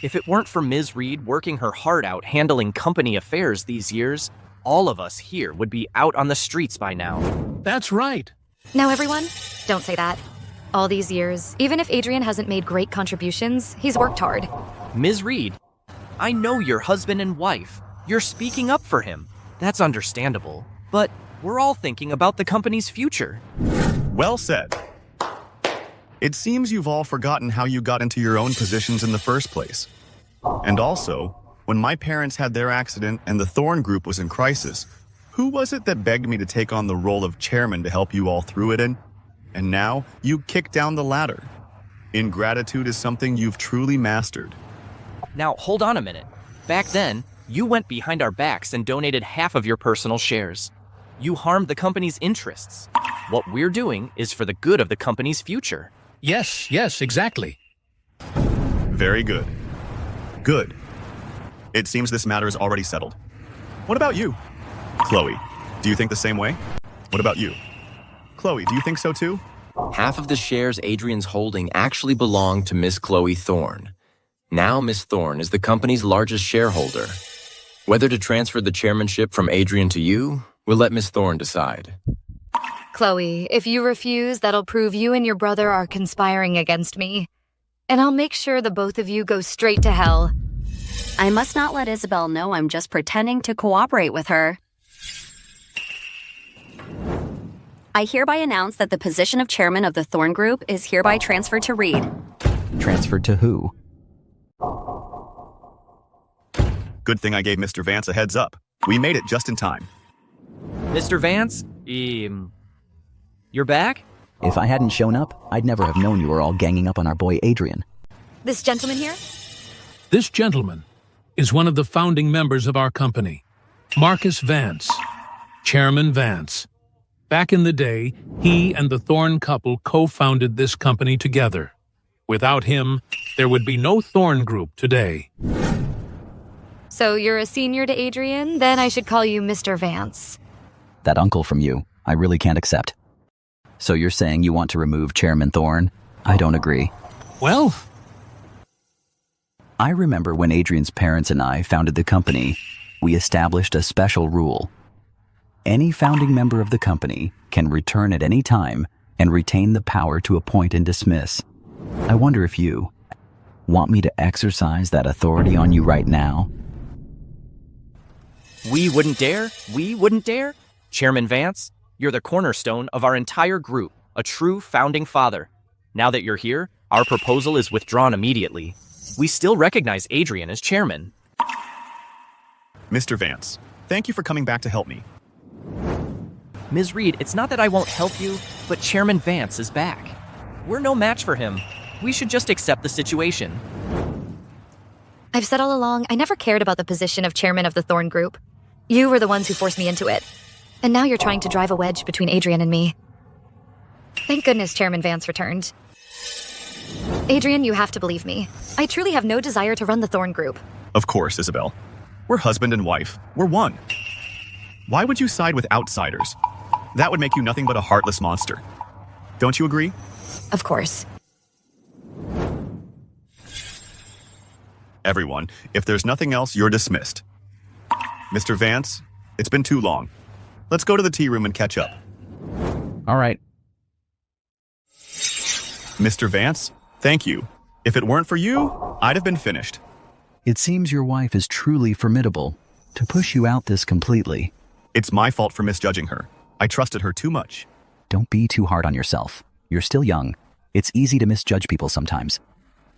If it weren't for Ms. Reed working her heart out handling company affairs these years, all of us here would be out on the streets by now. That's right. Now, everyone, don't say that. All these years, even if Adrian hasn't made great contributions, he's worked hard. Ms. Reed, I know you're husband and wife. You're speaking up for him. That's understandable. But we're all thinking about the company's future. Well said. It seems you've all forgotten how you got into your own positions in the first place. And also, when my parents had their accident and the Thorn Group was in crisis, who was it that begged me to take on the role of chairman to help you all through it in? And now, you kick down the ladder. Ingratitude is something you've truly mastered. Now, hold on a minute. Back then, you went behind our backs and donated half of your personal shares. You harmed the company's interests. What we're doing is for the good of the company's future. Yes, exactly. Very good. Good. It seems this matter is already settled. What about you? Chloe, do you think the same way? What about you? Chloe, do you think so too? Half of the shares Adrian's holding actually belong to Miss Chloe Thorne. Now Miss Thorne is the company's largest shareholder. Whether to transfer the chairmanship from Adrian to you, we'll let Miss Thorne decide. Chloe, if you refuse, that'll prove you and your brother are conspiring against me. And I'll make sure the both of you go straight to hell. I must not let Isabel know I'm just pretending to cooperate with her. I hereby announce that the position of chairman of the Thorn Group is hereby transferred to Reed. Transferred to who? Good thing I gave Mr. Vance a heads up. We made it just in time. Mr. Vance, you're back? If I hadn't shown up, I'd never have known you were all ganging up on our boy Adrian. This gentleman here? This gentleman is one of the founding members of our company, Marcus Vance, Chairman Vance. Back in the day, he and the Thorn couple co-founded this company together. Without him, there would be no Thorn Group today. So you're a senior to Adrian? Then I should call you Mr. Vance. That uncle from you, I really can't accept. So you're saying you want to remove Chairman Thorne? I don't agree. Well, I remember when Adrian's parents and I founded the company, we established a special rule. Any founding member of the company can return at any time and retain the power to appoint and dismiss. I wonder if you want me to exercise that authority on you right now? We wouldn't dare? We wouldn't dare? Chairman Vance, you're the cornerstone of our entire group, a true founding father. Now that you're here, our proposal is withdrawn immediately. We still recognize Adrian as chairman. Mr. Vance, thank you for coming back to help me. Ms. Reed, it's not that I won't help you, but Chairman Vance is back. We're no match for him. We should just accept the situation. I've said all along, I never cared about the position of chairman of the Thorn Group. You were the ones who forced me into it. And now you're trying to drive a wedge between Adrian and me. Thank goodness Chairman Vance returned. Adrian, you have to believe me. I truly have no desire to run the Thorn Group. Of course, Isabel. We're husband and wife. We're one. Why would you side with outsiders? That would make you nothing but a heartless monster. Don't you agree? Of course. Everyone, if there's nothing else, you're dismissed. Mr. Vance, it's been too long. Let's go to the tea room and catch up. All right. Mr. Vance, thank you. If it weren't for you, I'd have been finished. It seems your wife is truly formidable. To push you out this completely. It's my fault for misjudging her. I trusted her too much. Don't be too hard on yourself. You're still young. It's easy to misjudge people sometimes.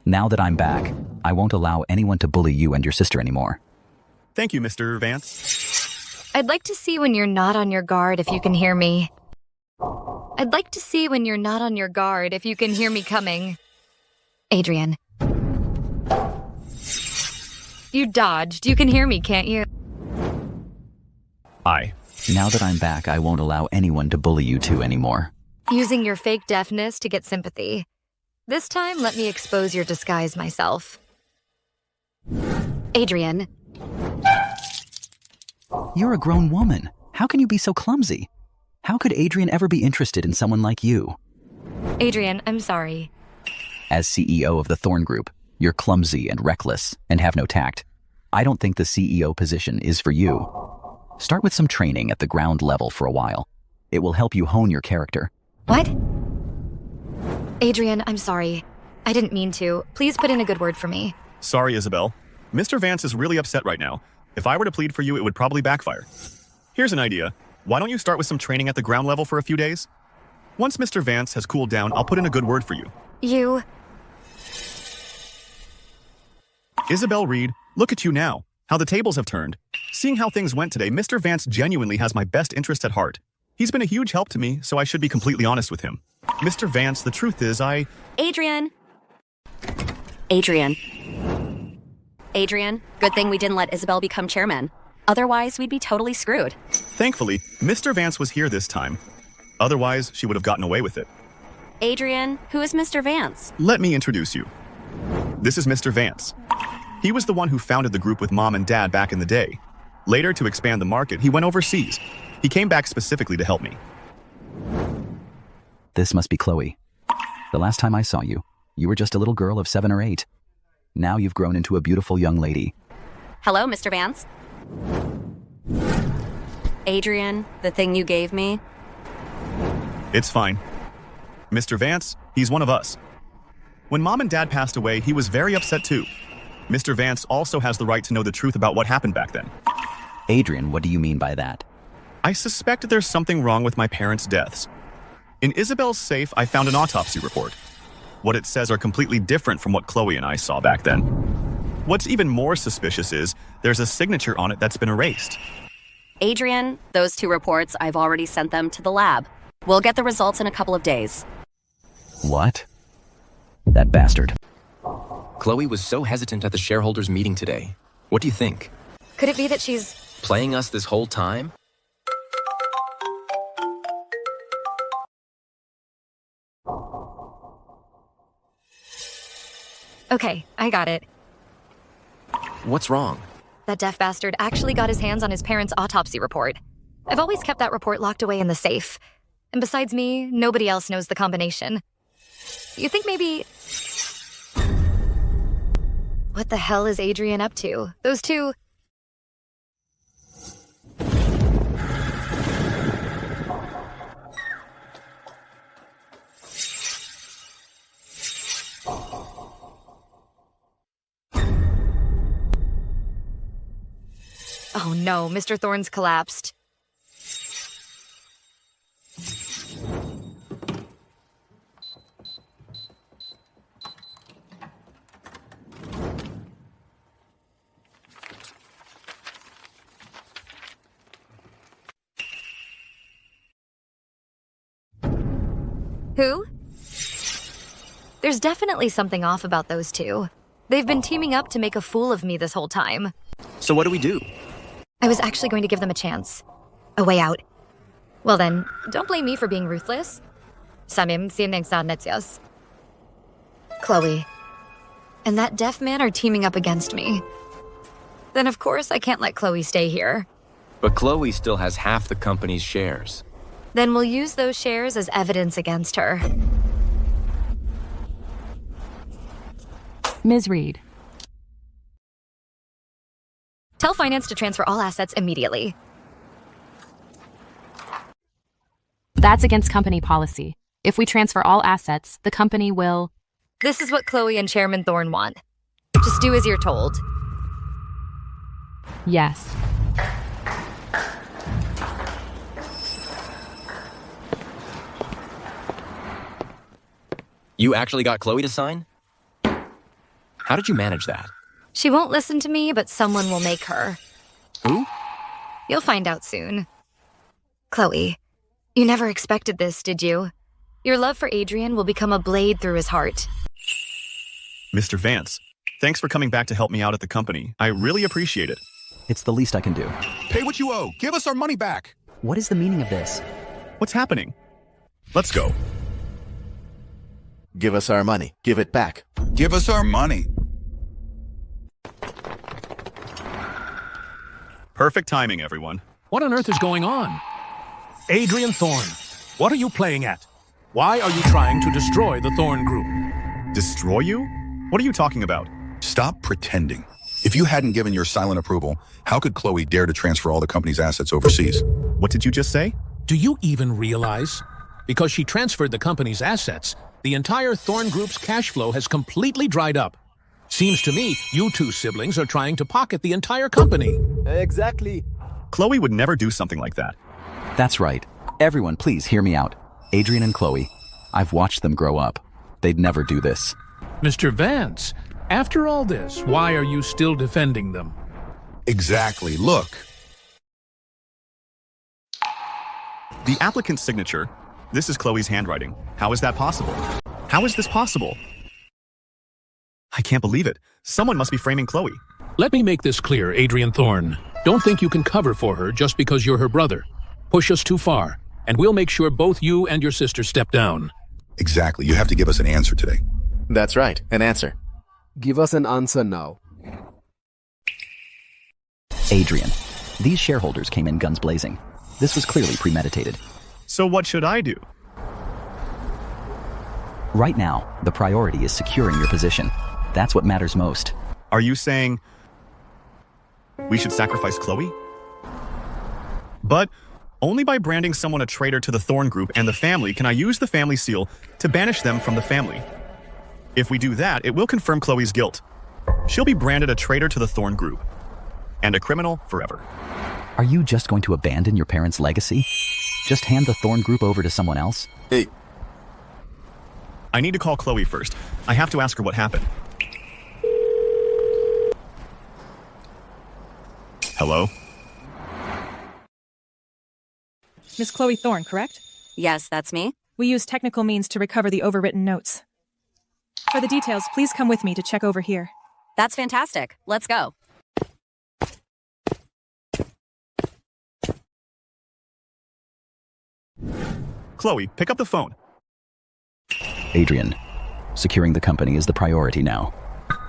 Now that I'm back, I won't allow anyone to bully you and your sister anymore. Thank you, Mr. Vance. I'd like to see when you're not on your guard if you can hear me. I'd like to see when you're not on your guard if you can hear me coming. Adrian. You dodged. You can hear me, can't you? Now that I'm back, I won't allow anyone to bully you two anymore. Using your fake deafness to get sympathy. This time, let me expose your disguise myself. Adrian. You're a grown woman. How can you be so clumsy? How could Adrian ever be interested in someone like you? Adrian, I'm sorry. As CEO of the Thorn Group, you're clumsy and reckless and have no tact. I don't think the CEO position is for you. Start with some training at the ground level for a while. It will help you hone your character. What? Adrian, I'm sorry. I didn't mean to. Please put in a good word for me. Sorry, Isabel. Mr. Vance is really upset right now. If I were to plead for you, it would probably backfire. Here's an idea. Why don't you start with some training at the ground level for a few days? Once Mr. Vance has cooled down, I'll put in a good word for you. You... Isabel Reed, look at you now. How the tables have turned. Seeing how things went today, Mr. Vance genuinely has my best interest at heart. He's been a huge help to me, so I should be completely honest with him. Mr. Vance, the truth is Adrian, good thing we didn't let Isabel become chairman. Otherwise, we'd be totally screwed. Thankfully, Mr. Vance was here this time. Otherwise, she would have gotten away with it. Adrian, who is Mr. Vance? Let me introduce you. This is Mr. Vance. He was the one who founded the group with Mom and Dad back in the day. Later, to expand the market, he went overseas. He came back specifically to help me. This must be Chloe. The last time I saw you, you were just a little girl of 7 or 8. Now you've grown into a beautiful young lady. Hello, Mr. Vance. Adrian, the thing you gave me? It's fine. Mr. Vance, he's one of us. When Mom and Dad passed away, he was very upset too. Mr. Vance also has the right to know the truth about what happened back then. Adrian, what do you mean by that? I suspect there's something wrong with my parents' deaths. In Isabel's safe, I found an autopsy report. What it says are completely different from what Chloe and I saw back then. What's even more suspicious is there's a signature on it that's been erased. Adrian, those 2 reports, I've already sent them to the lab. We'll get the results in a couple of days. What? That bastard. Chloe was so hesitant at the shareholders' meeting today. What do you think? Could it be that she's... playing us this whole time? Okay, I got it. What's wrong? That deaf bastard actually got his hands on his parents' autopsy report. I've always kept that report locked away in the safe. And besides me, nobody else knows the combination. You think maybe... What the hell is Adrian up to? Those 2... Oh no, Mr. Thorne's collapsed. Who? There's definitely something off about those 2. They've been teaming up to make a fool of me this whole time. So what do we do? I was actually going to give them a chance. A way out. Well then, don't blame me for being ruthless. Samim sinengsadnetsios. Chloe. And that deaf man are teaming up against me. Then of course I can't let Chloe stay here. But Chloe still has half the company's shares. Then we'll use those shares as evidence against her. Ms. Reed. Tell finance to transfer all assets immediately. That's against company policy. If we transfer all assets, the company will... This is what Chloe and Chairman Thorne want. Just do as you're told. Yes. You actually got Chloe to sign? How did you manage that? She won't listen to me, but someone will make her. Who? You'll find out soon. Chloe, you never expected this, did you? Your love for Adrian will become a blade through his heart. Mr. Vance, thanks for coming back to help me out at the company. I really appreciate it. It's the least I can do. Pay what you owe. Give us our money back. What is the meaning of this? What's happening? Let's go. Give us our money. Give it back. Give us our money. Perfect timing, everyone. What on earth is going on? Adrian Thorne, what are you playing at? Why are you trying to destroy the Thorne Group? Destroy you? What are you talking about? Stop pretending. If you hadn't given your silent approval, how could Chloe dare to transfer all the company's assets overseas? What did you just say? Do you even realize? Because she transferred the company's assets, the entire Thorne Group's cash flow has completely dried up. Seems to me you two siblings are trying to pocket the entire company. Exactly. Chloe would never do something like that. That's right. Everyone, please hear me out. Adrian and Chloe, I've watched them grow up. They'd never do this. Mr. Vance, after all this, why are you still defending them? Exactly. Look. The applicant's signature. This is Chloe's handwriting. How is that possible? How is this possible? I can't believe it. Someone must be framing Chloe. Let me make this clear, Adrian Thorne. Don't think you can cover for her just because you're her brother. Push us too far, and we'll make sure both you and your sister step down. Exactly. You have to give us an answer today. That's right. An answer. Give us an answer now. Adrian, these shareholders came in guns blazing. This was clearly premeditated. So what should I do? Right now, the priority is securing your position. That's what matters most. Are you saying we should sacrifice Chloe? But only by branding someone a traitor to the Thorne Group and the family can I use the family seal to banish them from the family. If we do that, it will confirm Chloe's guilt. She'll be branded a traitor to the Thorne Group and a criminal forever. Are you just going to abandon your parents' legacy? Just hand the Thorne Group over to someone else? Hey. I need to call Chloe first. I have to ask her what happened. Hello? Miss Chloe Thorne, correct? Yes, that's me. We use technical means to recover the overwritten notes. For the details, please come with me to check over here. That's fantastic. Let's go. Chloe, pick up the phone. Adrian, securing the company is the priority now.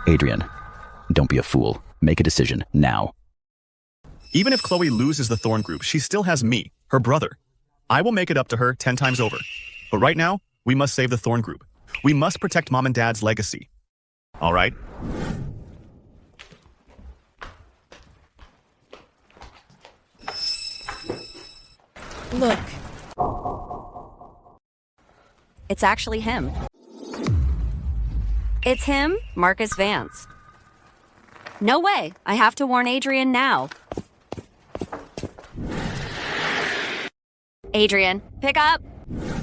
Adrian, don't be a fool. Make a decision now. Even if Chloe loses the Thorne Group, she still has me, her brother. I will make it up to her 10 times over. But right now, we must save the Thorne Group. We must protect Mom and Dad's legacy. All right? Look. It's actually him. It's him, Marcus Vance. No way. I have to warn Adrian now. Adrian, pick up.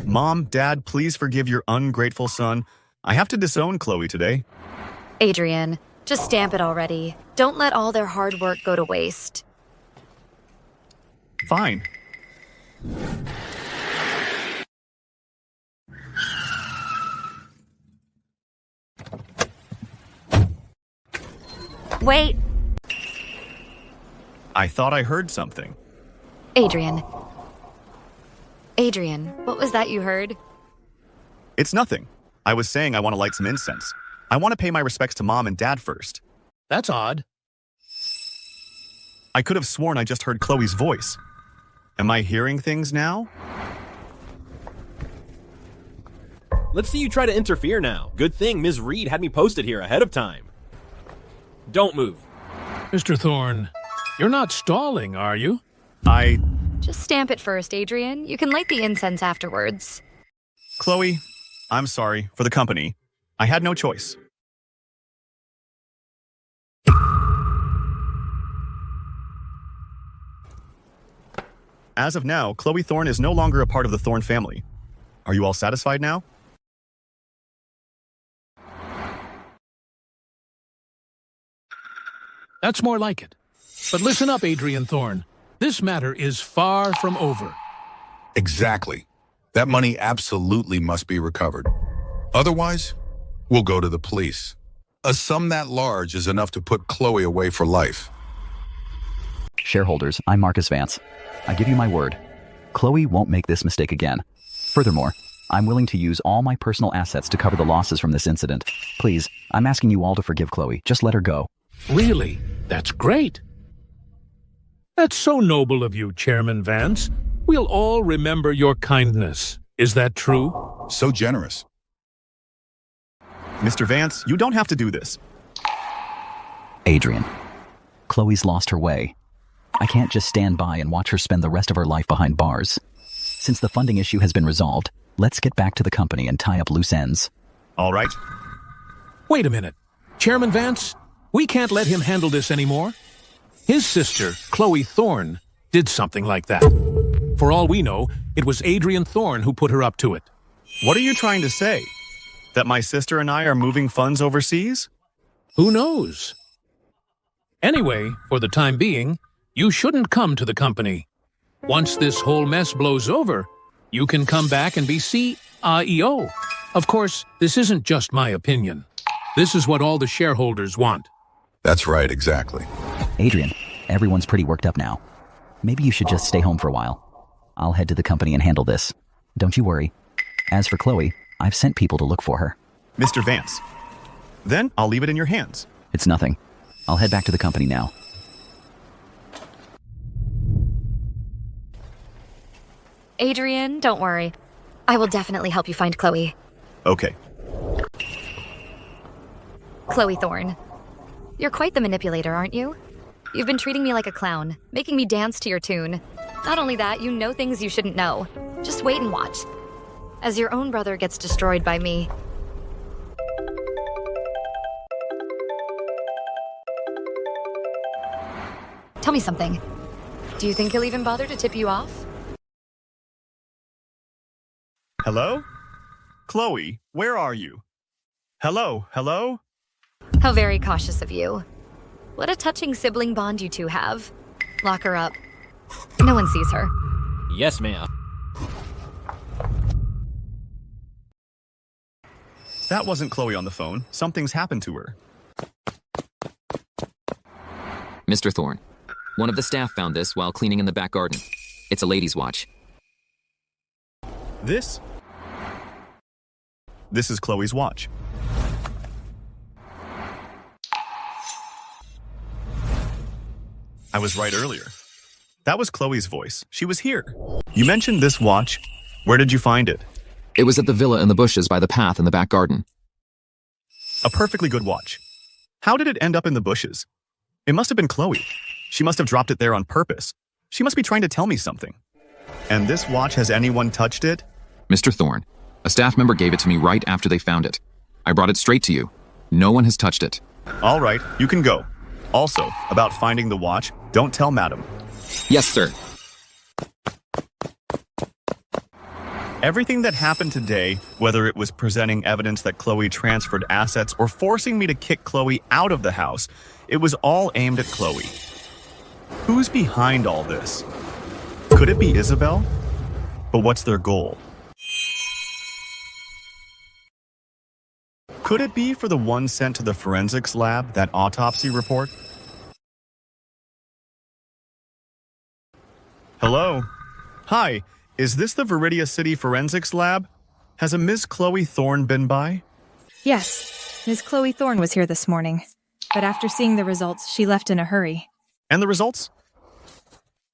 Mom, Dad, please forgive your ungrateful son. I have to disown Chloe today. Adrian, just stamp it already. Don't let all their hard work go to waste. Fine. Wait. I thought I heard something. Adrian. Adrian, what was that you heard? It's nothing. I was saying I want to light some incense. I want to pay my respects to Mom and Dad first. That's odd. I could have sworn I just heard Chloe's voice. Am I hearing things now? Let's see you try to interfere now. Good thing Ms. Reed had me posted here ahead of time. Don't move. Mr. Thorne, you're not stalling, are you? Just stamp it first, Adrian. You can light the incense afterwards. Chloe, I'm sorry for the company. I had no choice. As of now, Chloe Thorne is no longer a part of the Thorne family. Are you all satisfied now? That's more like it. But listen up, Adrian Thorne. This matter is far from over. Exactly. That money absolutely must be recovered. Otherwise, we'll go to the police. A sum that large is enough to put Chloe away for life. Shareholders, I'm Marcus Vance. I give you my word. Chloe won't make this mistake again. Furthermore, I'm willing to use all my personal assets to cover the losses from this incident. Please, I'm asking you all to forgive Chloe. Just let her go. Really? That's great. That's so noble of you, Chairman Vance. We'll all remember your kindness. Is that true? So generous. Mr. Vance, you don't have to do this. Adrian, Chloe's lost her way. I can't just stand by and watch her spend the rest of her life behind bars. Since the funding issue has been resolved, let's get back to the company and tie up loose ends. All right. Wait a minute. Chairman Vance, we can't let him handle this anymore. His sister, Chloe Thorne, did something like that. For all we know, it was Adrian Thorne who put her up to it. What are you trying to say? That my sister and I are moving funds overseas? Who knows? Anyway, for the time being, you shouldn't come to the company. Once this whole mess blows over, you can come back and be CEO. Of course, this isn't just my opinion. This is what all the shareholders want. That's right, exactly. Adrian, everyone's pretty worked up now. Maybe you should just stay home for a while. I'll head to the company and handle this. Don't you worry. As for Chloe, I've sent people to look for her. Mr. Vance, then I'll leave it in your hands. It's nothing. I'll head back to the company now. Adrian, don't worry. I will definitely help you find Chloe. Okay. Chloe Thorne. You're quite the manipulator, aren't you? You've been treating me like a clown, making me dance to your tune. Not only that, you know things you shouldn't know. Just wait and watch. As your own brother gets destroyed by me. Tell me something. Do you think he'll even bother to tip you off? Hello? Chloe, where are you? Hello? Hello? How very cautious of you. What a touching sibling bond you two have. Lock her up. No one sees her. Yes, ma'am. That wasn't Chloe on the phone. Something's happened to her. Mr. Thorne, one of the staff found this while cleaning in the back garden. It's a lady's watch. This is Chloe's watch. I was right earlier. That was Chloe's voice. She was here. You mentioned this watch. Where did you find it? It was at the villa in the bushes by the path in the back garden. A perfectly good watch. How did it end up in the bushes? It must have been Chloe. She must have dropped it there on purpose. She must be trying to tell me something. And this watch, has anyone touched it? Mr. Thorne, a staff member gave it to me right after they found it. I brought it straight to you. No one has touched it. All right, you can go. Also, about finding the watch, don't tell Madam. Yes, sir. Everything that happened today, whether it was presenting evidence that Chloe transferred assets or forcing me to kick Chloe out of the house, it was all aimed at Chloe. Who's behind all this? Could it be Isabel? But what's their goal? Could it be for the one sent to the forensics lab, that autopsy report? Hello? Hi, is this the Viridia City Forensics Lab? Has a Ms. Chloe Thorne been by? Yes, Ms. Chloe Thorne was here this morning, but after seeing the results, she left in a hurry. And the results?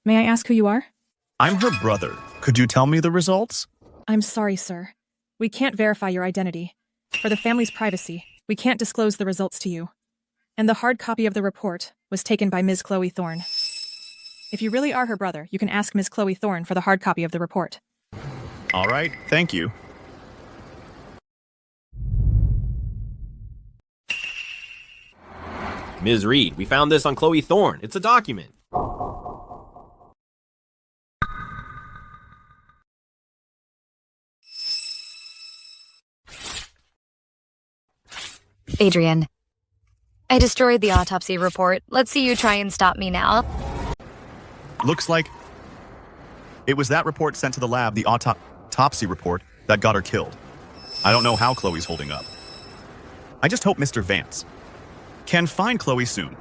May I ask who you are? I'm her brother. Could you tell me the results? I'm sorry, sir. We can't verify your identity. For the family's privacy, we can't disclose the results to you. And the hard copy of the report was taken by Ms. Chloe Thorne. If you really are her brother, you can ask Ms. Chloe Thorne for the hard copy of the report. All right, thank you. Ms. Reed, we found this on Chloe Thorne. It's a document. Adrian. I destroyed the autopsy report. Let's see you try and stop me now. Looks like it was that report sent to the lab, the autopsy report, that got her killed. I don't know how Chloe's holding up. I just hope Mr. Vance can find Chloe soon.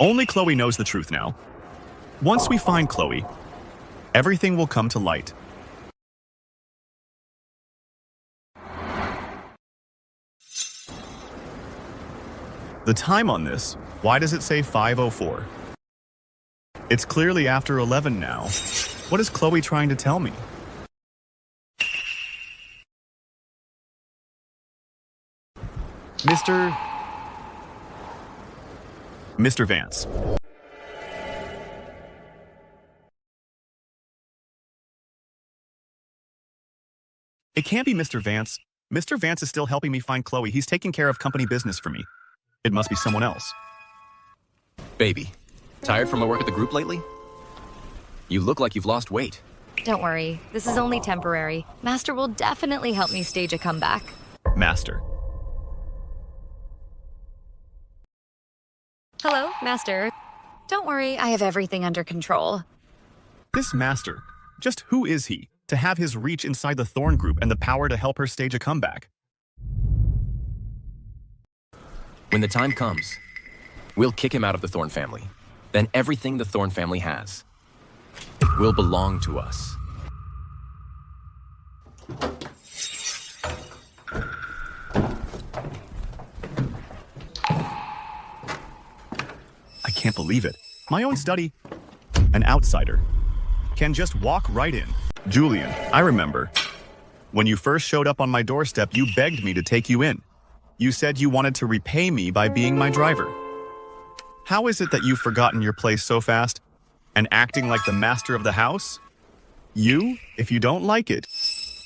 Only Chloe knows the truth now. Once we find Chloe, everything will come to light. The time on this, why does it say 5:04? It's clearly after 11 now. What is Chloe trying to tell me? Mr. Vance. It can't be Mr. Vance. Mr. Vance is still helping me find Chloe. He's taking care of company business for me. It must be someone else. Baby, tired from my work at the group lately? You look like you've lost weight. Don't worry, this is only temporary. Master will definitely help me stage a comeback. Master. Hello, Master. Don't worry, I have everything under control. This Master, just who is he to have his reach inside the Thorn Group and the power to help her stage a comeback? When the time comes, we'll kick him out of the Thorn family. Then everything the Thorn family has will belong to us. I can't believe it. My own study. An outsider can just walk right in. Julian, I remember. When you first showed up on my doorstep, you begged me to take you in. You said you wanted to repay me by being my driver. How is it that you've forgotten your place so fast and acting like the master of the house? You, if you don't like it,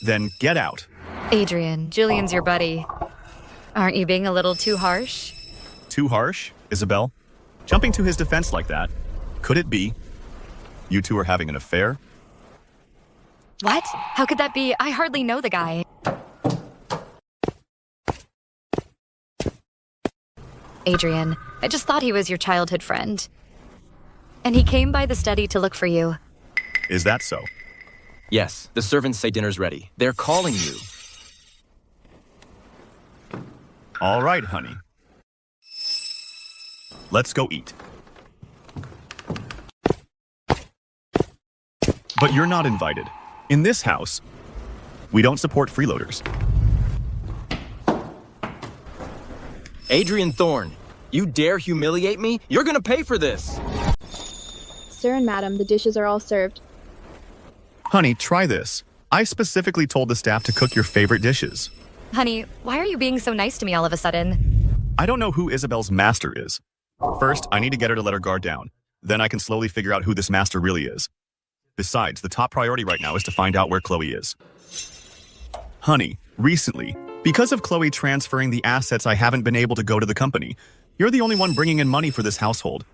then get out. Adrian, Julian's your buddy. Aren't you being a little too harsh? Too harsh, Isabel? Jumping to his defense like that. Could it be you two are having an affair? What? How could that be? I hardly know the guy. Adrian, I just thought he was your childhood friend. And he came by the study to look for you. Is that so? Yes, the servants say dinner's ready. They're calling you. All right, honey. Let's go eat. But you're not invited. In this house, we don't support freeloaders. Adrian Thorne, you dare humiliate me? You're gonna pay for this! Sir and madam, the dishes are all served. Honey, try this. I specifically told the staff to cook your favorite dishes. Honey, why are you being so nice to me all of a sudden? I don't know who Isabel's master is. First, I need to get her to let her guard down. Then I can slowly figure out who this master really is. Besides, the top priority right now is to find out where Chloe is. Honey, recently, because of Chloe transferring the assets, I haven't been able to go to the company. You're the only one bringing in money for this household.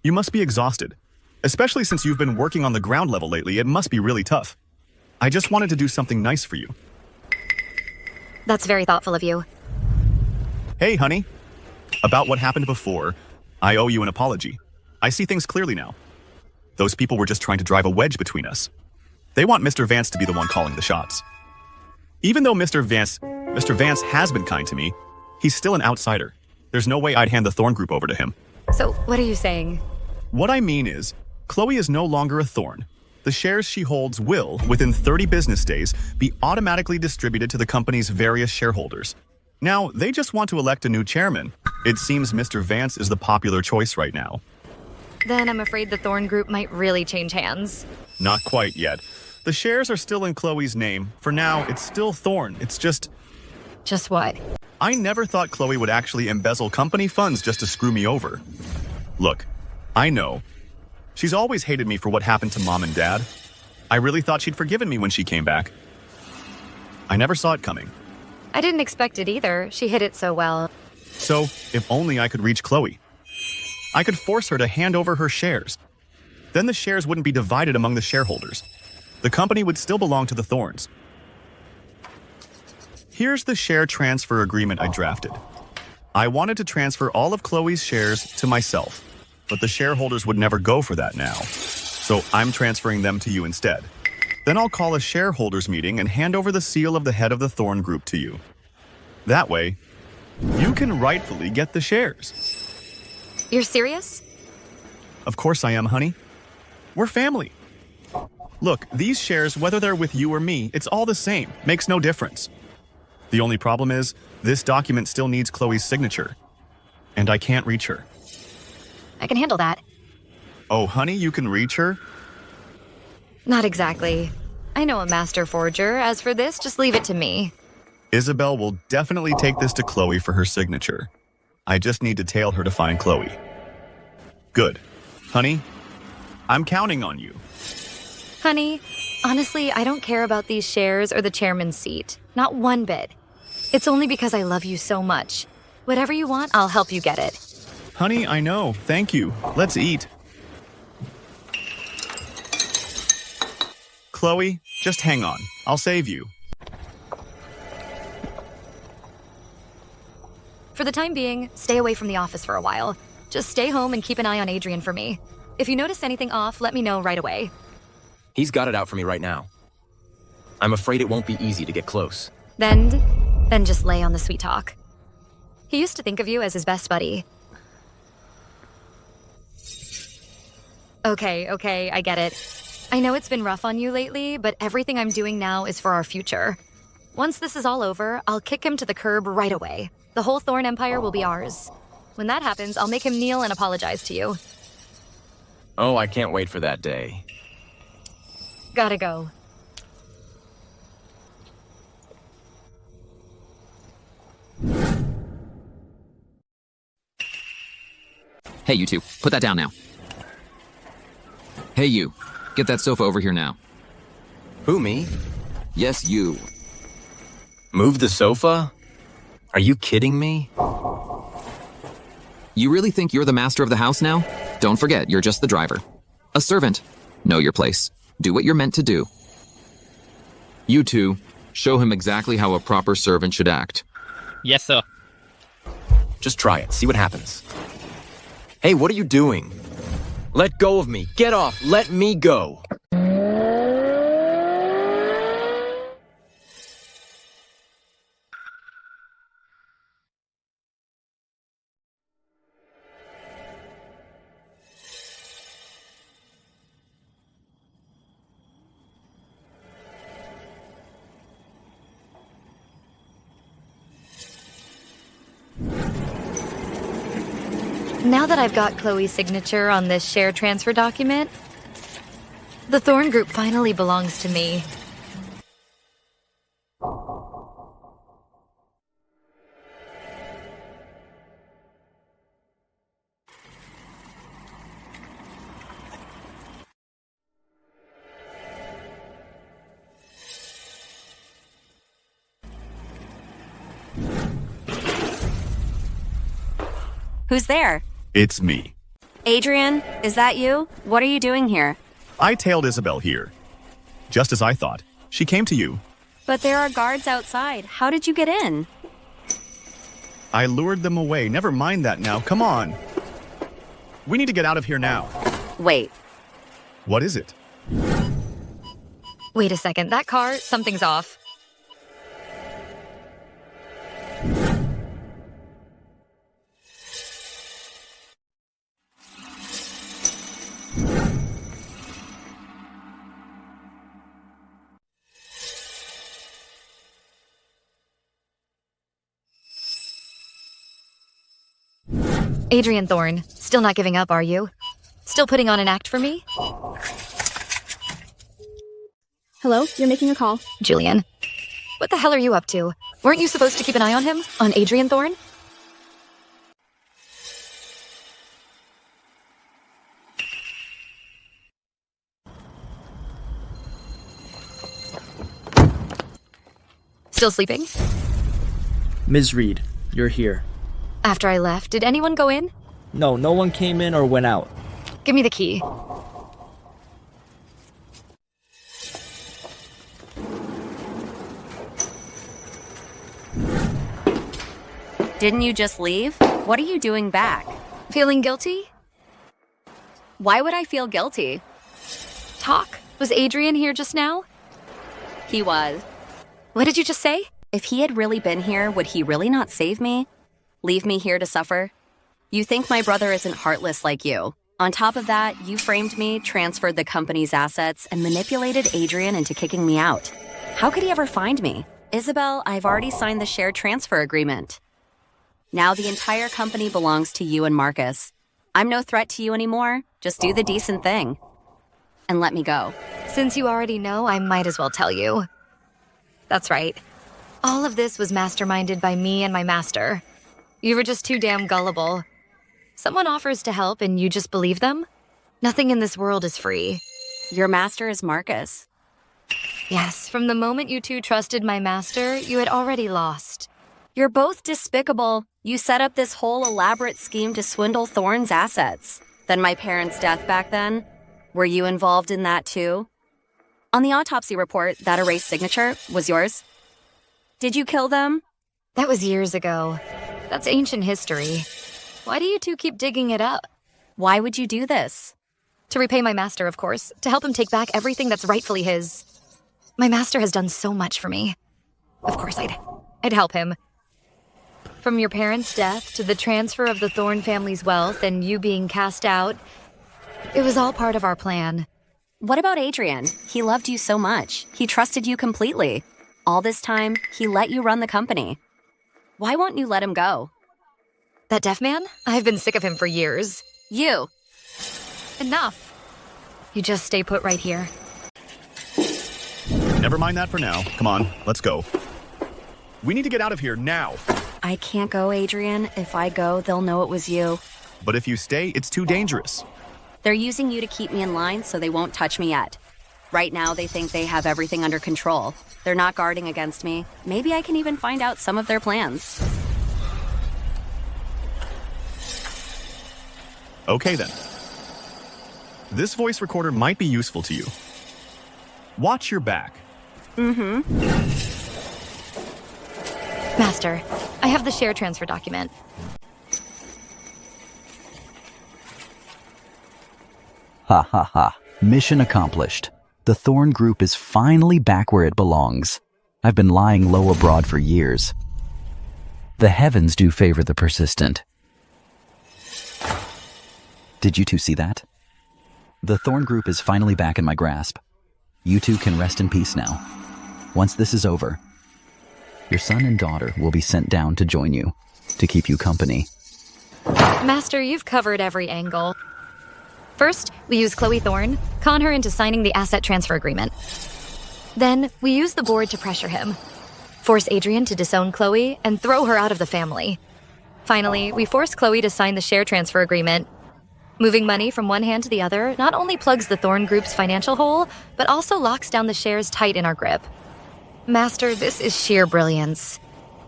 You must be exhausted. Especially since you've been working on the ground level lately, it must be really tough. I just wanted to do something nice for you. That's very thoughtful of you. Hey, honey. About what happened before, I owe you an apology. I see things clearly now. Those people were just trying to drive a wedge between us. They want Mr. Vance to be the one calling the shots. Even though Mr. Vance has been kind to me, he's still an outsider. There's no way I'd hand the Thorn Group over to him. So, what are you saying? What I mean is, Chloe is no longer a Thorn. The shares she holds will, within 30 business days, be automatically distributed to the company's various shareholders. Now, they just want to elect a new chairman. It seems Mr. Vance is the popular choice right now. Then I'm afraid the Thorn Group might really change hands. Not quite yet. The shares are still in Chloe's name. For now, it's still Thorn. It's just... Just what? I never thought Chloe would actually embezzle company funds just to screw me over. Look, I know. She's always hated me for what happened to Mom and Dad. I really thought she'd forgiven me when she came back. I never saw it coming. I didn't expect it either. She hid it so well. So, if only I could reach Chloe. I could force her to hand over her shares. Then the shares wouldn't be divided among the shareholders. The company would still belong to the Thorns. Here's the share transfer agreement I drafted. I wanted to transfer all of Chloe's shares to myself, but the shareholders would never go for that now. So I'm transferring them to you instead. Then I'll call a shareholders meeting and hand over the seal of the head of the Thorn Group to you. That way, you can rightfully get the shares. You're serious? Of course I am, honey. We're family. Look, these shares, whether they're with you or me, it's all the same. Makes no difference. The only problem is, this document still needs Chloe's signature. and I can't reach her. I can handle that. Oh, honey, you can reach her? Not exactly. I know a master forger. As for this, just leave it to me. Isabel will definitely take this to Chloe for her signature. I just need to tail her to find Chloe. Good. Honey, I'm counting on you. Honey, honestly, I don't care about these shares or the chairman's seat. Not one bit. It's only because I love you so much. Whatever you want, I'll help you get it. Honey, I know. Thank you. Let's eat. Chloe, just hang on. I'll save you. For the time being, stay away from the office for a while. Just stay home and keep an eye on Adrian for me. If you notice anything off, let me know right away. He's got it out for me right now. I'm afraid it won't be easy to get close. Then just lay on the sweet talk. He used to think of you as his best buddy. Okay, I get it. I know it's been rough on you lately, but everything I'm doing now is for our future. Once this is all over, I'll kick him to the curb right away. The whole Thorn Empire will be ours. When that happens, I'll make him kneel and apologize to you. Oh, I can't wait for that day. Gotta go. Hey, you two, put that down now. Hey, you, get that sofa over here now. Who, me? Yes, you. Move the sofa? Are you kidding me? You really think you're the master of the house now? Don't forget, you're just the driver. A servant. Know your place. Do what you're meant to do. You two, show him exactly how a proper servant should act. Yes, sir. Just try it, see what happens. Hey, what are you doing? Let go of me. Get off. Let me go. Now that I've got Chloe's signature on this share transfer document, the Thorn Group finally belongs to me. Who's there? It's me. Adrian, is that you? What are you doing here? I tailed Isabel here. Just as I thought. She came to you. But there are guards outside. How did you get in? I lured them away. Never mind that now. Come on. We need to get out of here now. Wait. What is it? Wait a second. That car, something's off. Adrian Thorne, still not giving up, are you? Still putting on an act for me? Hello, you're making a call. Julian, what the hell are you up to? Weren't you supposed to keep an eye on him? On Adrian Thorne? Still sleeping? Ms. Reed, you're here. After I left, did anyone go in? No one came in or went out. Give me the key. Didn't you just leave? What are you doing back? Feeling guilty? Why would I feel guilty? Talk. Was Adrian here just now? He was. What did you just say? If he had really been here, would he really not save me? Leave me here to suffer? You think my brother isn't heartless like you. On top of that, you framed me, transferred the company's assets, and manipulated Adrian into kicking me out. How could he ever find me? Isabel, I've already signed the share transfer agreement. Now the entire company belongs to you and Marcus. I'm no threat to you anymore. Just do the decent thing. And let me go. Since you already know, I might as well tell you. That's right. All of this was masterminded by me and my master. You were just too damn gullible. Someone offers to help and you just believe them? Nothing in this world is free. Your master is Marcus. Yes, from the moment you two trusted my master, you had already lost. You're both despicable. You set up this whole elaborate scheme to swindle Thorne's assets. Then my parents' death back then? Were you involved in that too? On the autopsy report, that erased signature was yours. Did you kill them? That was years ago. That's ancient history. Why do you two keep digging it up? Why would you do this? To repay my master, of course. To help him take back everything that's rightfully his. My master has done so much for me. Of course I'd help him. From your parents' death to the transfer of the Thorne family's wealth and you being cast out, it was all part of our plan. What about Adrian? He loved you so much. He trusted you completely. All this time, he let you run the company. Why won't you let him go? That deaf man? I've been sick of him for years. You. Enough. You just stay put right here. Never mind that for now. Come on, let's go. We need to get out of here now. I can't go, Adrian. If I go, they'll know it was you. But if you stay, it's too dangerous. They're using you to keep me in line so they won't touch me yet. Right now, they think they have everything under control. They're not guarding against me. Maybe I can even find out some of their plans. Okay then. This voice recorder might be useful to you. Watch your back. Mm-hmm. Master, I have the share transfer document. Ha ha ha. Mission accomplished. The Thorne Group is finally back where it belongs. I've been lying low abroad for years. The heavens do favor the persistent. Did you two see that? The Thorne Group is finally back in my grasp. You two can rest in peace now. Once this is over, your son and daughter will be sent down to join you, to keep you company. Master, you've covered every angle. First, we use Chloe Thorne, con her into signing the asset transfer agreement. Then, we use the board to pressure him, force Adrian to disown Chloe, and throw her out of the family. Finally, we force Chloe to sign the share transfer agreement. Moving money from one hand to the other not only plugs the Thorne Group's financial hole, but also locks down the shares tight in our grip. Master, this is sheer brilliance.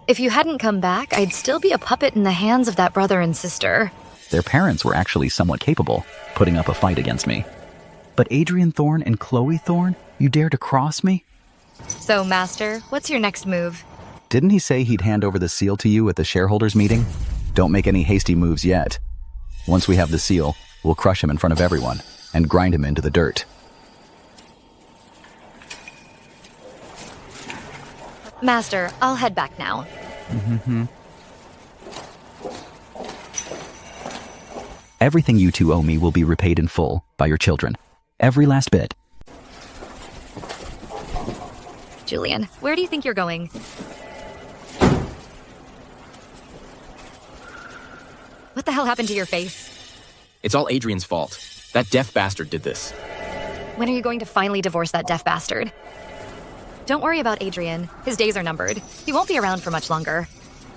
If you hadn't come back, I'd still be a puppet in the hands of that brother and sister. Their parents were actually somewhat capable, putting up a fight against me. But Adrian Thorne and Chloe Thorne, you dare to cross me? So, Master, what's your next move? Didn't he say he'd hand over the seal to you at the shareholders meeting? Don't make any hasty moves yet. Once we have the seal, we'll crush him in front of everyone and grind him into the dirt. Master, I'll head back now. Everything you two owe me will be repaid in full by your children. Every last bit. Julian, where do you think you're going? What the hell happened to your face? It's all Adrian's fault. That deaf bastard did this. When are you going to finally divorce that deaf bastard? Don't worry about Adrian. His days are numbered. He won't be around for much longer.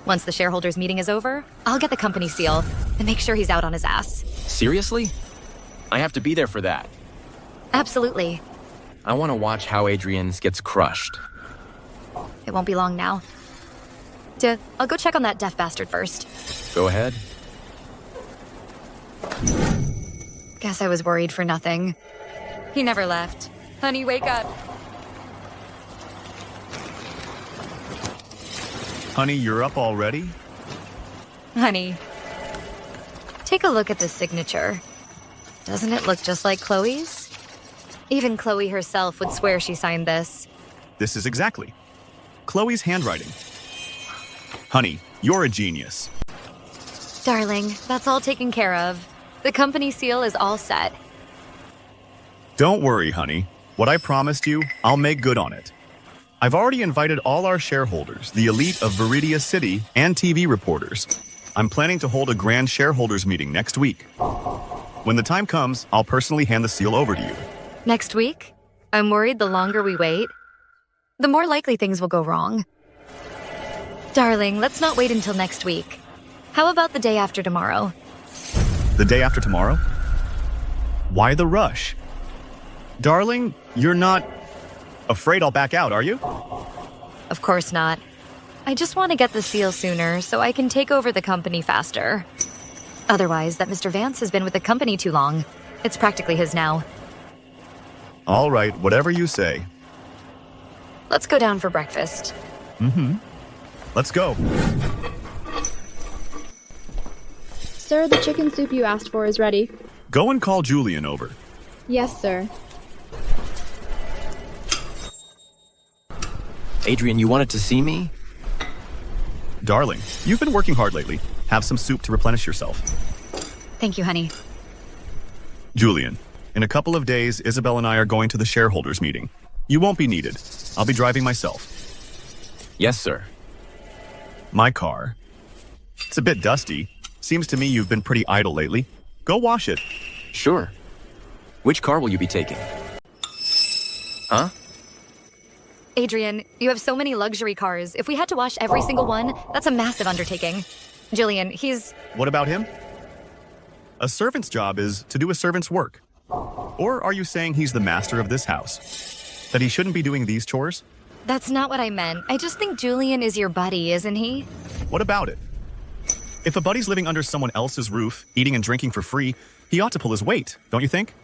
Once the shareholders' meeting is over, I'll get the company seal and make sure he's out on his ass. Seriously? I have to be there for that. Absolutely. I want to watch how Adrian's gets crushed. It won't be long now. I'll go check on that deaf bastard first. Go ahead. Guess I was worried for nothing. He never left. Honey, wake up. Honey, you're up already? Honey, take a look at this signature. Doesn't it look just like Chloe's? Even Chloe herself would swear she signed this. This is exactly Chloe's handwriting. Honey, you're a genius. Darling, that's all taken care of. The company seal is all set. Don't worry, honey. What I promised you, I'll make good on it. I've already invited all our shareholders, the elite of Viridia City, and TV reporters. I'm planning to hold a grand shareholders meeting next week. When the time comes, I'll personally hand the seal over to you. Next week? I'm worried the longer we wait, the more likely things will go wrong. Darling, let's not wait until next week. How about the day after tomorrow? The day after tomorrow? Why the rush? Darling, you're not afraid I'll back out, are you? Of course not. I just want to get the seal sooner so I can take over the company faster. Otherwise, that Mr. Vance has been with the company too long. It's practically his now. All right, whatever you say. Let's go down for breakfast. Mm-hmm. Let's go. Sir, the chicken soup you asked for is ready. Go and call Julian over. Yes, sir. Adrian, you wanted to see me? Darling, you've been working hard lately. Have some soup to replenish yourself. Thank you, honey. Julian, in a couple of days, Isabel and I are going to the shareholders meeting. You won't be needed. I'll be driving myself. Yes, sir. My car. It's a bit dusty. Seems to me you've been pretty idle lately. Go wash it. Sure. Which car will you be taking? Huh? Adrian, you have so many luxury cars. If we had to wash every single one, that's a massive undertaking. Jillian, he's... What about him? A servant's job is to do a servant's work. Or are you saying he's the master of this house? That he shouldn't be doing these chores? That's not what I meant. I just think Julian is your buddy, isn't he? What about it? If a buddy's living under someone else's roof, eating and drinking for free, he ought to pull his weight, don't you think?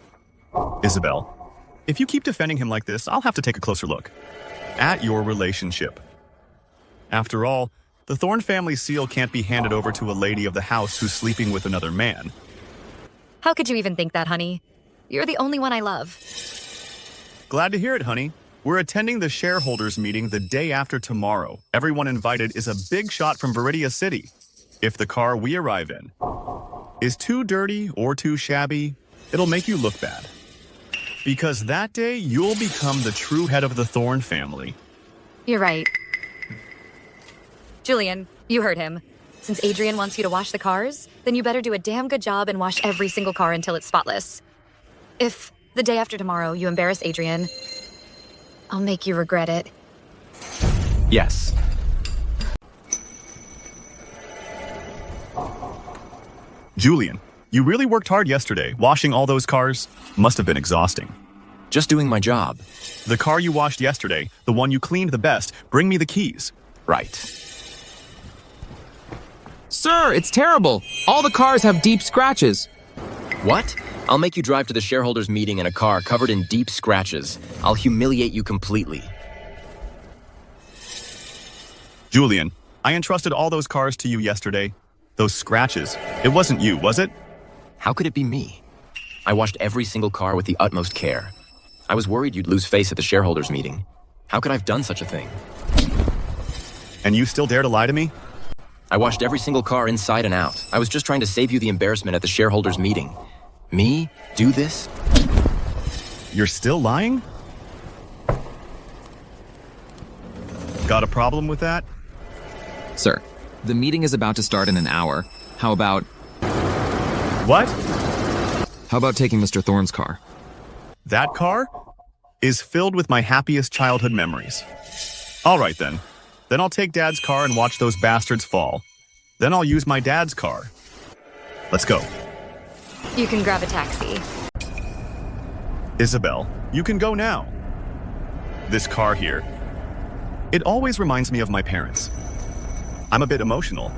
Isabel, if you keep defending him like this, I'll have to take a closer look at your relationship. After all, the Thorne family seal can't be handed over to a lady of the house who's sleeping with another man. How could you even think that, honey? You're the only one I love. Glad to hear it, honey. We're attending the shareholders meeting the day after tomorrow. Everyone invited is a big shot from Viridia City. If the car we arrive in is too dirty or too shabby, it'll make you look bad. Because that day, you'll become the true head of the Thorne family. You're right. Julian, you heard him. Since Adrian wants you to wash the cars, then you better do a damn good job and wash every single car until it's spotless. If the day after tomorrow you embarrass Adrian, I'll make you regret it. Yes. Julian, you really worked hard yesterday. Washing all those cars must have been exhausting. Just doing my job. The car you washed yesterday, the one you cleaned the best, bring me the keys. Right. Sir, it's terrible. All the cars have deep scratches. What? I'll make you drive to the shareholders meeting in a car covered in deep scratches. I'll humiliate you completely. Julian, I entrusted all those cars to you yesterday. Those scratches. It wasn't you, was it? How could it be me? I washed every single car with the utmost care. I was worried you'd lose face at the shareholders meeting. How could I have done such a thing? And you still dare to lie to me? I washed every single car inside and out. I was just trying to save you the embarrassment at the shareholders meeting. Me? Do this? You're still lying? Got a problem with that? Sir, the meeting is about to start in an hour. How about... What? How about taking Mr. Thorne's car? That car is filled with my happiest childhood memories. All right, then. Then I'll take Dad's car and watch those bastards fall. Then I'll use my dad's car. Let's go. You can grab a taxi. Isabel, you can go now. This car here. It always reminds me of my parents. I'm a bit emotional.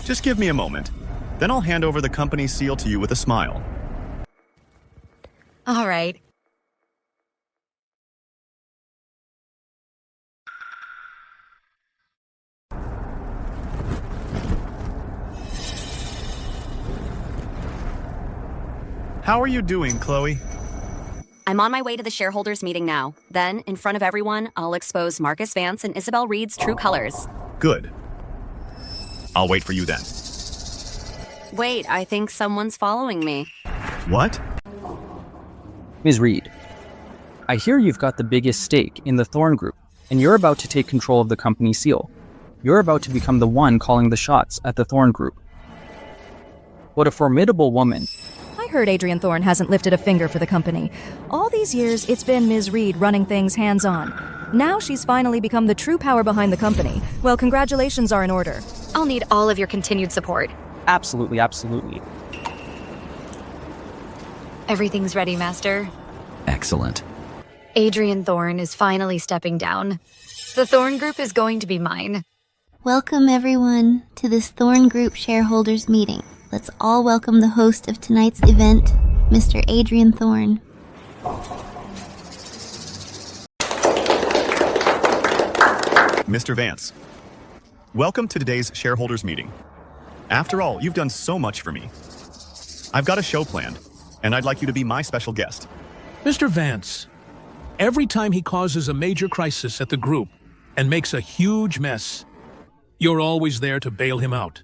Just give me a moment. Then I'll hand over the company seal to you with a smile. All right. How are you doing, Chloe? I'm on my way to the shareholders meeting now. Then, in front of everyone, I'll expose Marcus Vance and Isabel Reed's true colors. Good. I'll wait for you then. Wait, I think someone's following me. What? Ms. Reed, I hear you've got the biggest stake in the Thorne Group, and you're about to take control of the company seal. You're about to become the one calling the shots at the Thorn Group. What a formidable woman. I heard Adrian Thorne hasn't lifted a finger for the company. All these years, it's been Ms. Reed running things hands-on. Now she's finally become the true power behind the company. Well, congratulations are in order. I'll need all of your continued support. Absolutely, absolutely. Everything's ready, Master. Excellent. Adrian Thorne is finally stepping down. The Thorn Group is going to be mine. Welcome, everyone, to this Thorn Group shareholders meeting. Let's all welcome the host of tonight's event, Mr. Adrian Thorne. Mr. Vance, welcome to today's shareholders meeting. After all, you've done so much for me. I've got a show planned, and I'd like you to be my special guest. Mr. Vance, every time he causes a major crisis at the group and makes a huge mess, you're always there to bail him out.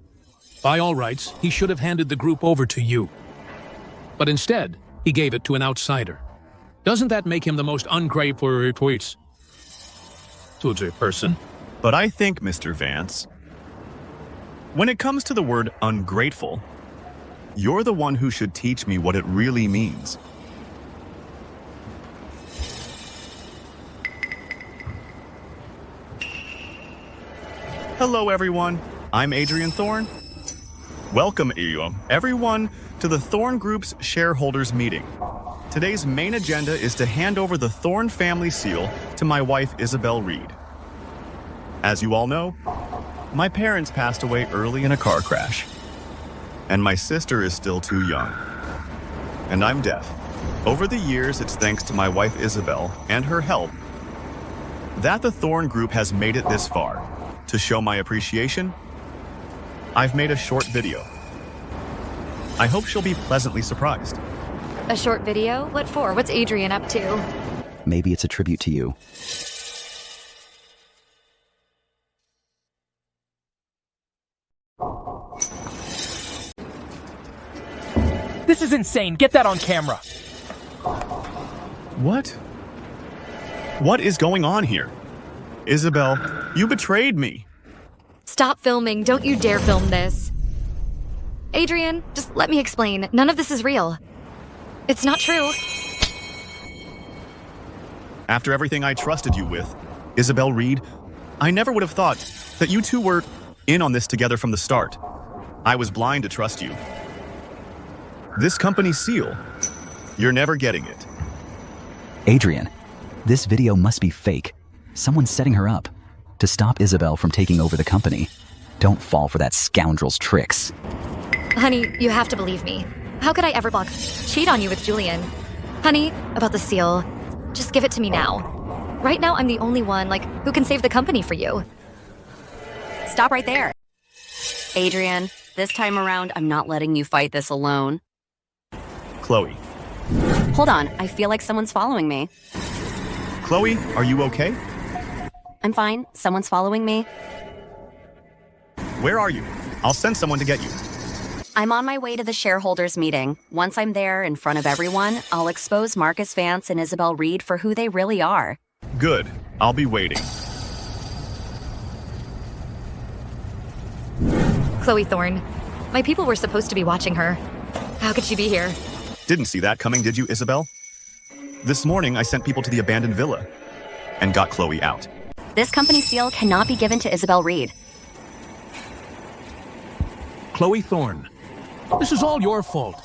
By all rights, he should have handed the group over to you. But instead, he gave it to an outsider. Doesn't that make him the most ungrateful tweets to a person? But I think, Mr. Vance, when it comes to the word ungrateful, you're the one who should teach me what it really means. Hello, everyone. I'm Adrian Thorne. Welcome, everyone, to the Thorn Group's shareholders meeting. Today's main agenda is to hand over the Thorne family seal to my wife, Isabel Reed. As you all know, my parents passed away early in a car crash, and my sister is still too young. And I'm deaf. Over the years, it's thanks to my wife, Isabel, and her help, that the Thorn Group has made it this far. To show my appreciation, I've made a short video. I hope she'll be pleasantly surprised. A short video? What for? What's Adrian up to? Maybe it's a tribute to you. This is insane. Get that on camera. What? What is going on here? Isabel, you betrayed me. Stop filming. Don't you dare film this. Adrian, just let me explain. None of this is real. It's not true. After everything I trusted you with, Isabel Reed, I never would have thought that you two were in on this together from the start. I was blind to trust you. This company seal, you're never getting it. Adrian, this video must be fake. Someone's setting her up to stop Isabel from taking over the company. Don't fall for that scoundrel's tricks. Honey, you have to believe me. How could I ever cheat on you with Julian? Honey, about the seal, just give it to me now. Right now, I'm the only one, who can save the company for you. Stop right there. Adrian, this time around, I'm not letting you fight this alone. Chloe. Hold on, I feel like someone's following me. Chloe, are you okay? I'm fine. Someone's following me. Where are you? I'll send someone to get you. I'm on my way to the shareholders meeting. Once I'm there in front of everyone, I'll expose Marcus Vance and Isabel Reed for who they really are. Good. I'll be waiting. Chloe Thorne. My people were supposed to be watching her. How could she be here? Didn't see that coming, did you, Isabel? This morning, I sent people to the abandoned villa and got Chloe out. This company seal cannot be given to Isabel Reed. Chloe Thorne, this is all your fault.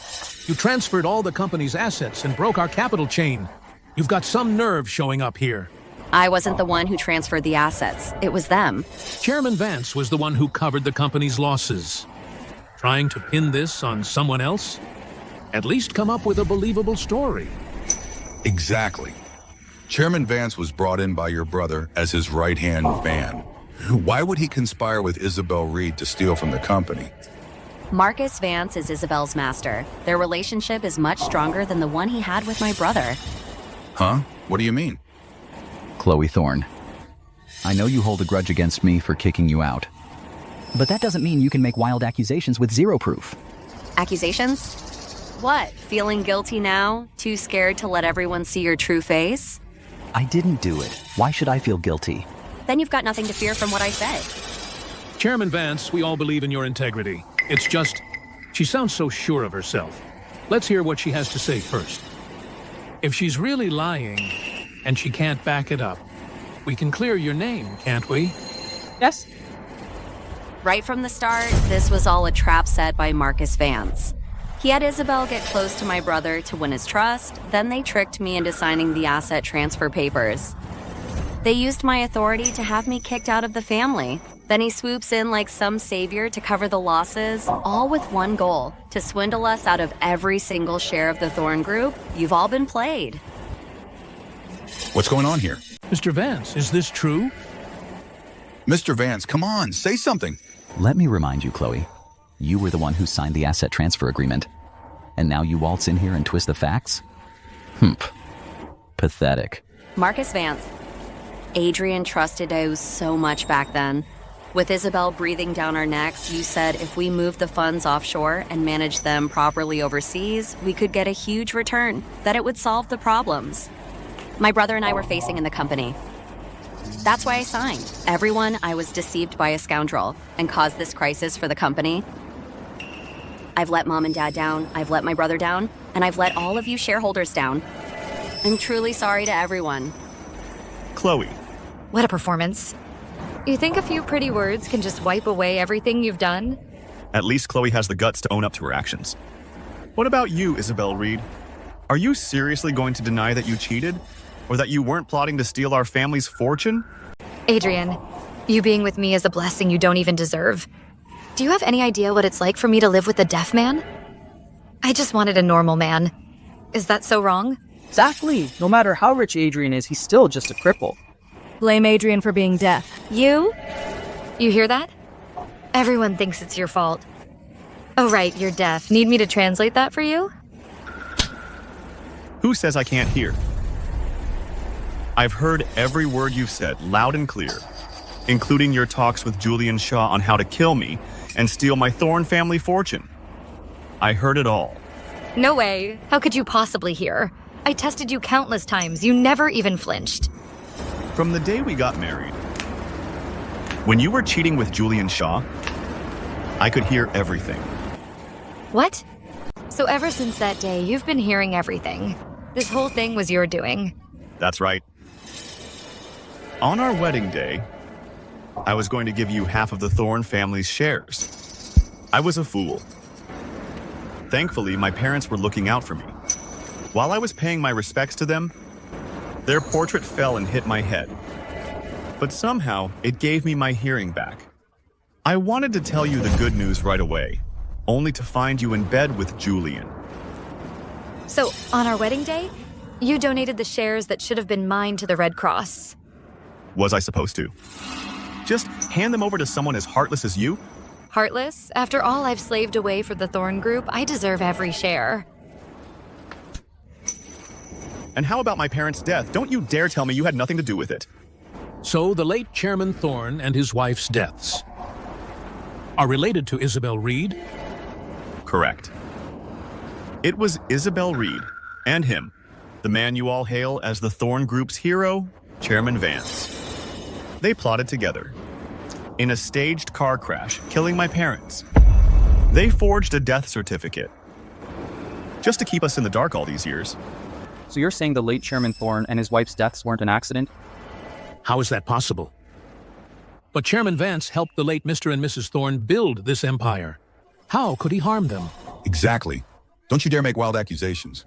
You transferred all the company's assets and broke our capital chain. You've got some nerve showing up here. I wasn't the one who transferred the assets. It was them. Chairman Vance was the one who covered the company's losses. Trying to pin this on someone else? At least come up with a believable story. Exactly. Chairman Vance was brought in by your brother as his right-hand man. Why would he conspire with Isabel Reed to steal from the company? Marcus Vance is Isabel's master. Their relationship is much stronger than the one he had with my brother. Huh? What do you mean? Chloe Thorne, I know you hold a grudge against me for kicking you out. But that doesn't mean you can make wild accusations with zero proof. Accusations? What? Feeling guilty now? Too scared to let everyone see your true face? I didn't do it. Why should I feel guilty? Then you've got nothing to fear from what I say. Chairman Vance, we all believe in your integrity. It's just, she sounds so sure of herself. Let's hear what she has to say first. If she's really lying, and she can't back it up, we can clear your name, can't we? Yes. Right from the start, this was all a trap set by Marcus Vance. He had Isabel get close to my brother to win his trust, then they tricked me into signing the asset transfer papers. They used my authority to have me kicked out of the family. Then he swoops in like some savior to cover the losses, all with one goal, to swindle us out of every single share of the Thorn Group. You've all been played. What's going on here? Mr. Vance, is this true? Mr. Vance, come on, say something. Let me remind you, Chloe. You were the one who signed the asset transfer agreement. And now you waltz in here and twist the facts? Pathetic. Marcus Vance. Adrian trusted us so much back then. With Isabel breathing down our necks, you said if we moved the funds offshore and managed them properly overseas, we could get a huge return, that it would solve the problems my brother and I were facing in the company. That's why I signed. Everyone, I was deceived by a scoundrel and caused this crisis for the company. I've let Mom and Dad down, I've let my brother down, and I've let all of you shareholders down. I'm truly sorry to everyone. Chloe. What a performance. You think a few pretty words can just wipe away everything you've done? At least Chloe has the guts to own up to her actions. What about you, Isabel Reed? Are you seriously going to deny that you cheated? Or that you weren't plotting to steal our family's fortune? Adrian, you being with me is a blessing you don't even deserve. Do you have any idea what it's like for me to live with a deaf man? I just wanted a normal man. Is that so wrong? Exactly. No matter how rich Adrian is, he's still just a cripple. Blame Adrian for being deaf. You? You hear that? Everyone thinks it's your fault. Oh right, you're deaf. Need me to translate that for you? Who says I can't hear? I've heard every word you've said loud and clear, including your talks with Julian Shaw on how to kill me and steal my Thorn family fortune. I heard it all. No way. How could you possibly hear? I tested you countless times. You never even flinched. From the day we got married, when you were cheating with Julian Shaw, I could hear everything. What? So ever since that day, you've been hearing everything. This whole thing was your doing. That's right. On our wedding day, I was going to give you half of the Thorn family's shares. I was a fool. Thankfully, my parents were looking out for me. While I was paying my respects to them, their portrait fell and hit my head. But somehow, it gave me my hearing back. I wanted to tell you the good news right away, only to find you in bed with Julian. So, on our wedding day, you donated the shares that should have been mine to the Red Cross. Was I supposed to? Just hand them over to someone as heartless as you? Heartless? After all I've slaved away for the Thorn Group, I deserve every share. And how about my parents' death? Don't you dare tell me you had nothing to do with it. So the late Chairman Thorn and his wife's deaths are related to Isabel Reed? Correct. It was Isabel Reed and him, the man you all hail as the Thorn Group's hero, Chairman Vance. They plotted together. In a staged car crash, killing my parents. They forged a death certificate. Just to keep us in the dark all these years. So you're saying the late Chairman Thorn and his wife's deaths weren't an accident? How is that possible? But Chairman Vance helped the late Mr. and Mrs. Thorn build this empire. How could he harm them? Exactly. Don't you dare make wild accusations.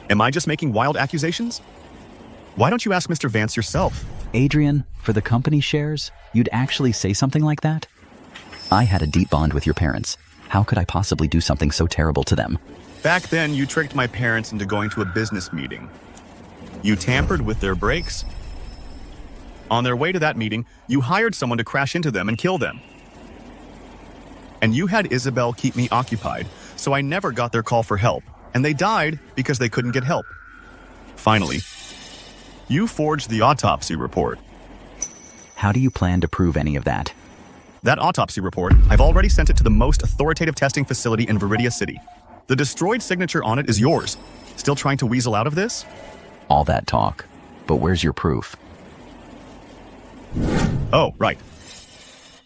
Am I just making wild accusations? Why don't you ask Mr. Vance yourself? Adrian, for the company shares, you'd actually say something like that? I had a deep bond with your parents. How could I possibly do something so terrible to them? Back then, you tricked my parents into going to a business meeting. You tampered with their brakes. On their way to that meeting, you hired someone to crash into them and kill them. And you had Isabel keep me occupied, so I never got their call for help, and they died because they couldn't get help. Finally, you forged the autopsy report. How do you plan to prove any of that? That autopsy report, I've already sent it to the most authoritative testing facility in Viridia City. The destroyed signature on it is yours. Still trying to weasel out of this? All that talk, but where's your proof? Oh, right.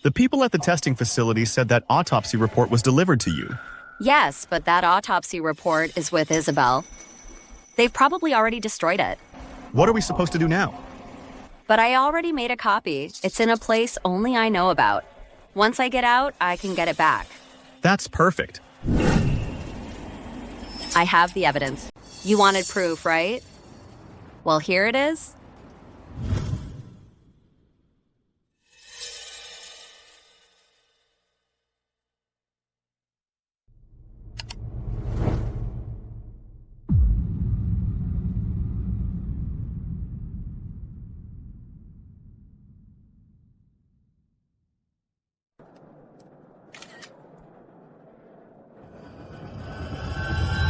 The people at the testing facility said that autopsy report was delivered to you. Yes, but that autopsy report is with Isabel. They've probably already destroyed it. What are we supposed to do now? But I already made a copy. It's in a place only I know about. Once I get out, I can get it back. That's perfect. I have the evidence. You wanted proof, right? Well, here it is.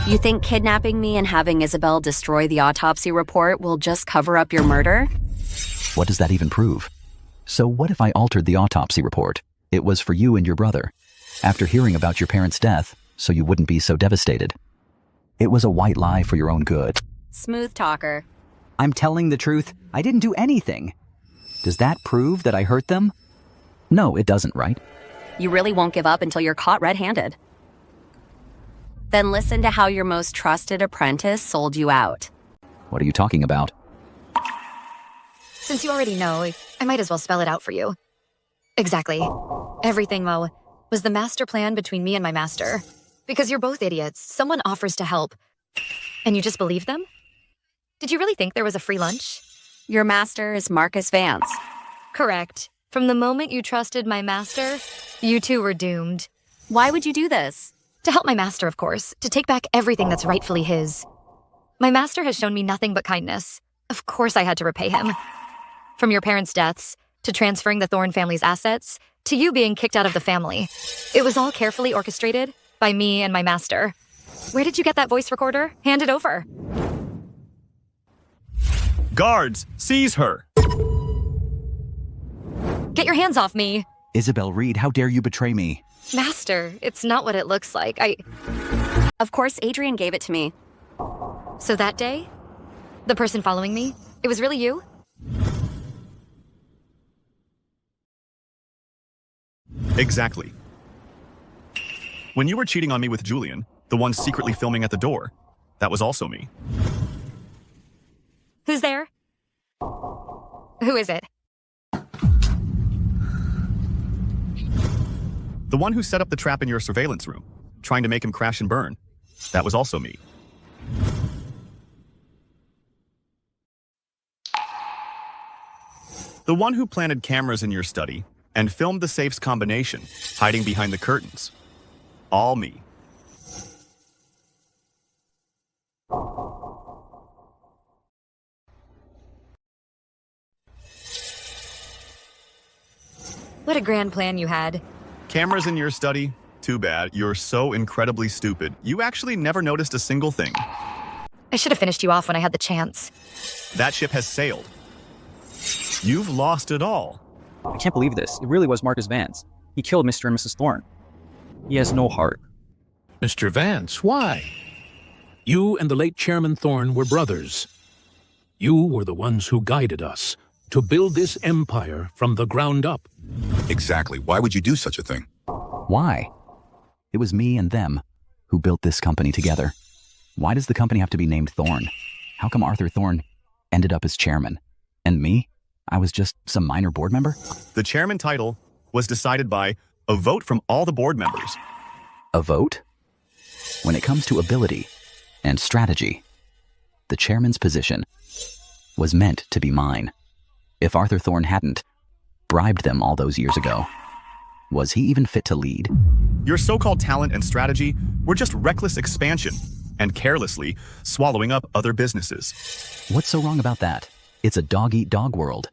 You think kidnapping me and having Isabel destroy the autopsy report will just cover up your murder? What does that even prove? So what if I altered the autopsy report? It was for you and your brother, after hearing about your parents' death, so you wouldn't be so devastated. It was a white lie for your own good. Smooth talker. I'm telling the truth. I didn't do anything. Does that prove that I hurt them? No, it doesn't, right? You really won't give up until you're caught red-handed. Then listen to how your most trusted apprentice sold you out. What are you talking about? Since you already know, I might as well spell it out for you. Exactly. Everything, Mo, was the master plan between me and my master. Because you're both idiots, someone offers to help. And you just believe them? Did you really think there was a free lunch? Your master is Marcus Vance. Correct. From the moment you trusted my master, you two were doomed. Why would you do this? To help my master, of course. To take back everything that's rightfully his. My master has shown me nothing but kindness. Of course I had to repay him. From your parents' deaths, to transferring the Thorne family's assets, to you being kicked out of the family. It was all carefully orchestrated by me and my master. Where did you get that voice recorder? Hand it over. Guards, seize her! Get your hands off me! Isabel Reed, how dare you betray me? Master, it's not what it looks like. Of course, Adrian gave it to me. So that day? The person following me? It was really you? Exactly. When you were cheating on me with Julian, the one secretly filming at the door, that was also me. Who's there? Who is it? The one who set up the trap in your surveillance room, trying to make him crash and burn. That was also me. The one who planted cameras in your study and filmed the safe's combination, hiding behind the curtains. All me. What a grand plan you had. Cameras in your study? Too bad. You're so incredibly stupid. You actually never noticed a single thing. I should have finished you off when I had the chance. That ship has sailed. You've lost it all. I can't believe this. It really was Marcus Vance. He killed Mr. and Mrs. Thorne. He has no heart. Mr. Vance, why? You and the late Chairman Thorne were brothers. You were the ones who guided us to build this empire from the ground up. Exactly. Why would you do such a thing? Why? It was me and them who built this company together. Why does the company have to be named Thorne? How come Arthur Thorne ended up as chairman? And me? I was just some minor board member? The chairman title was decided by a vote from all the board members. A vote? When it comes to ability and strategy, the chairman's position was meant to be mine. If Arthur Thorne hadn't bribed them all those years ago, was he even fit to lead? Your so-called talent and strategy were just reckless expansion and carelessly swallowing up other businesses. What's so wrong about that? It's a dog-eat-dog world.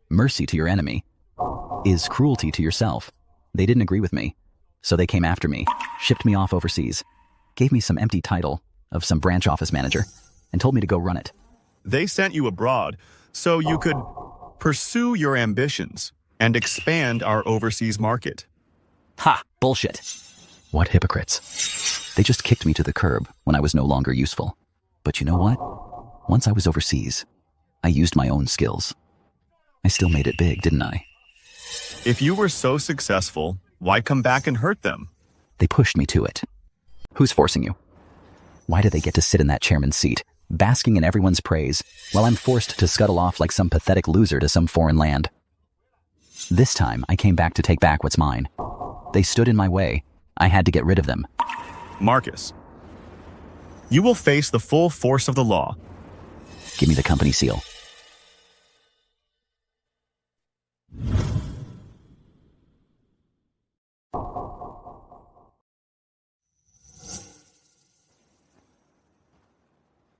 Mercy to your enemy is cruelty to yourself. They didn't agree with me, so they came after me, shipped me off overseas, gave me some empty title of some branch office manager, and told me to go run it. They sent you abroad so you could pursue your ambitions and expand our overseas market. Ha! Bullshit. What hypocrites. They just kicked me to the curb when I was no longer useful. But you know what? Once I was overseas, I used my own skills. I still made it big, didn't I? If you were so successful, why come back and hurt them? They pushed me to it. Who's forcing you? Why do they get to sit in that chairman's seat, basking in everyone's praise, while I'm forced to scuttle off like some pathetic loser to some foreign land? This time, I came back to take back what's mine. They stood in my way. I had to get rid of them. Marcus, you will face the full force of the law. Give me the company seal.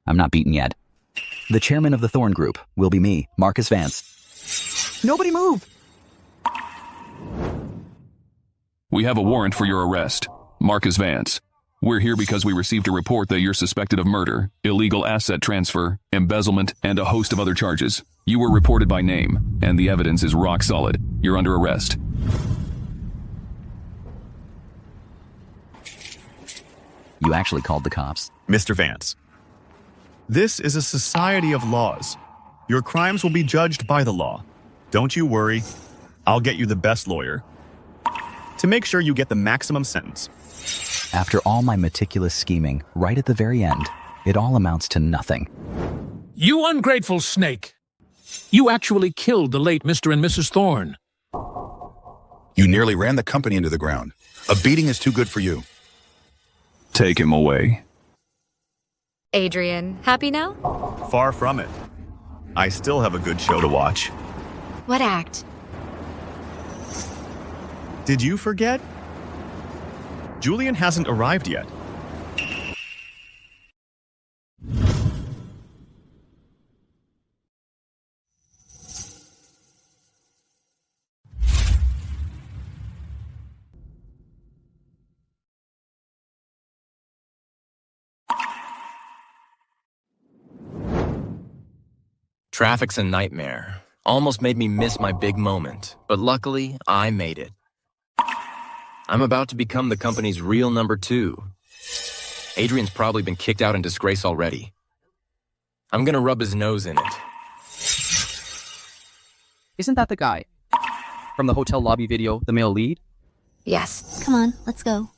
I'm not beaten yet. The chairman of the Thorn Group will be me, Marcus Vance. Nobody move! We have a warrant for your arrest. Marcus Vance. We're here because we received a report that you're suspected of murder, illegal asset transfer, embezzlement, and a host of other charges. You were reported by name, and the evidence is rock solid. You're under arrest. You actually called the cops. Mr. Vance, this is a society of laws. Your crimes will be judged by the law. Don't you worry. I'll get you the best lawyer to make sure you get the maximum sentence. After all my meticulous scheming, right at the very end, it all amounts to nothing. You ungrateful snake! You actually killed the late Mr. and Mrs. Thorne. You nearly ran the company into the ground. A beating is too good for you. Take him away. Adrian, happy now? Far from it. I still have a good show to watch. What act? Did you forget? Julian hasn't arrived yet. Traffic's a nightmare. Almost made me miss my big moment, but luckily, I made it. I'm about to become the company's real number 2. Adrian's probably been kicked out in disgrace already. I'm gonna rub his nose in it. Isn't that the guy? From the hotel lobby video, the male lead? Yes. Come on, let's go.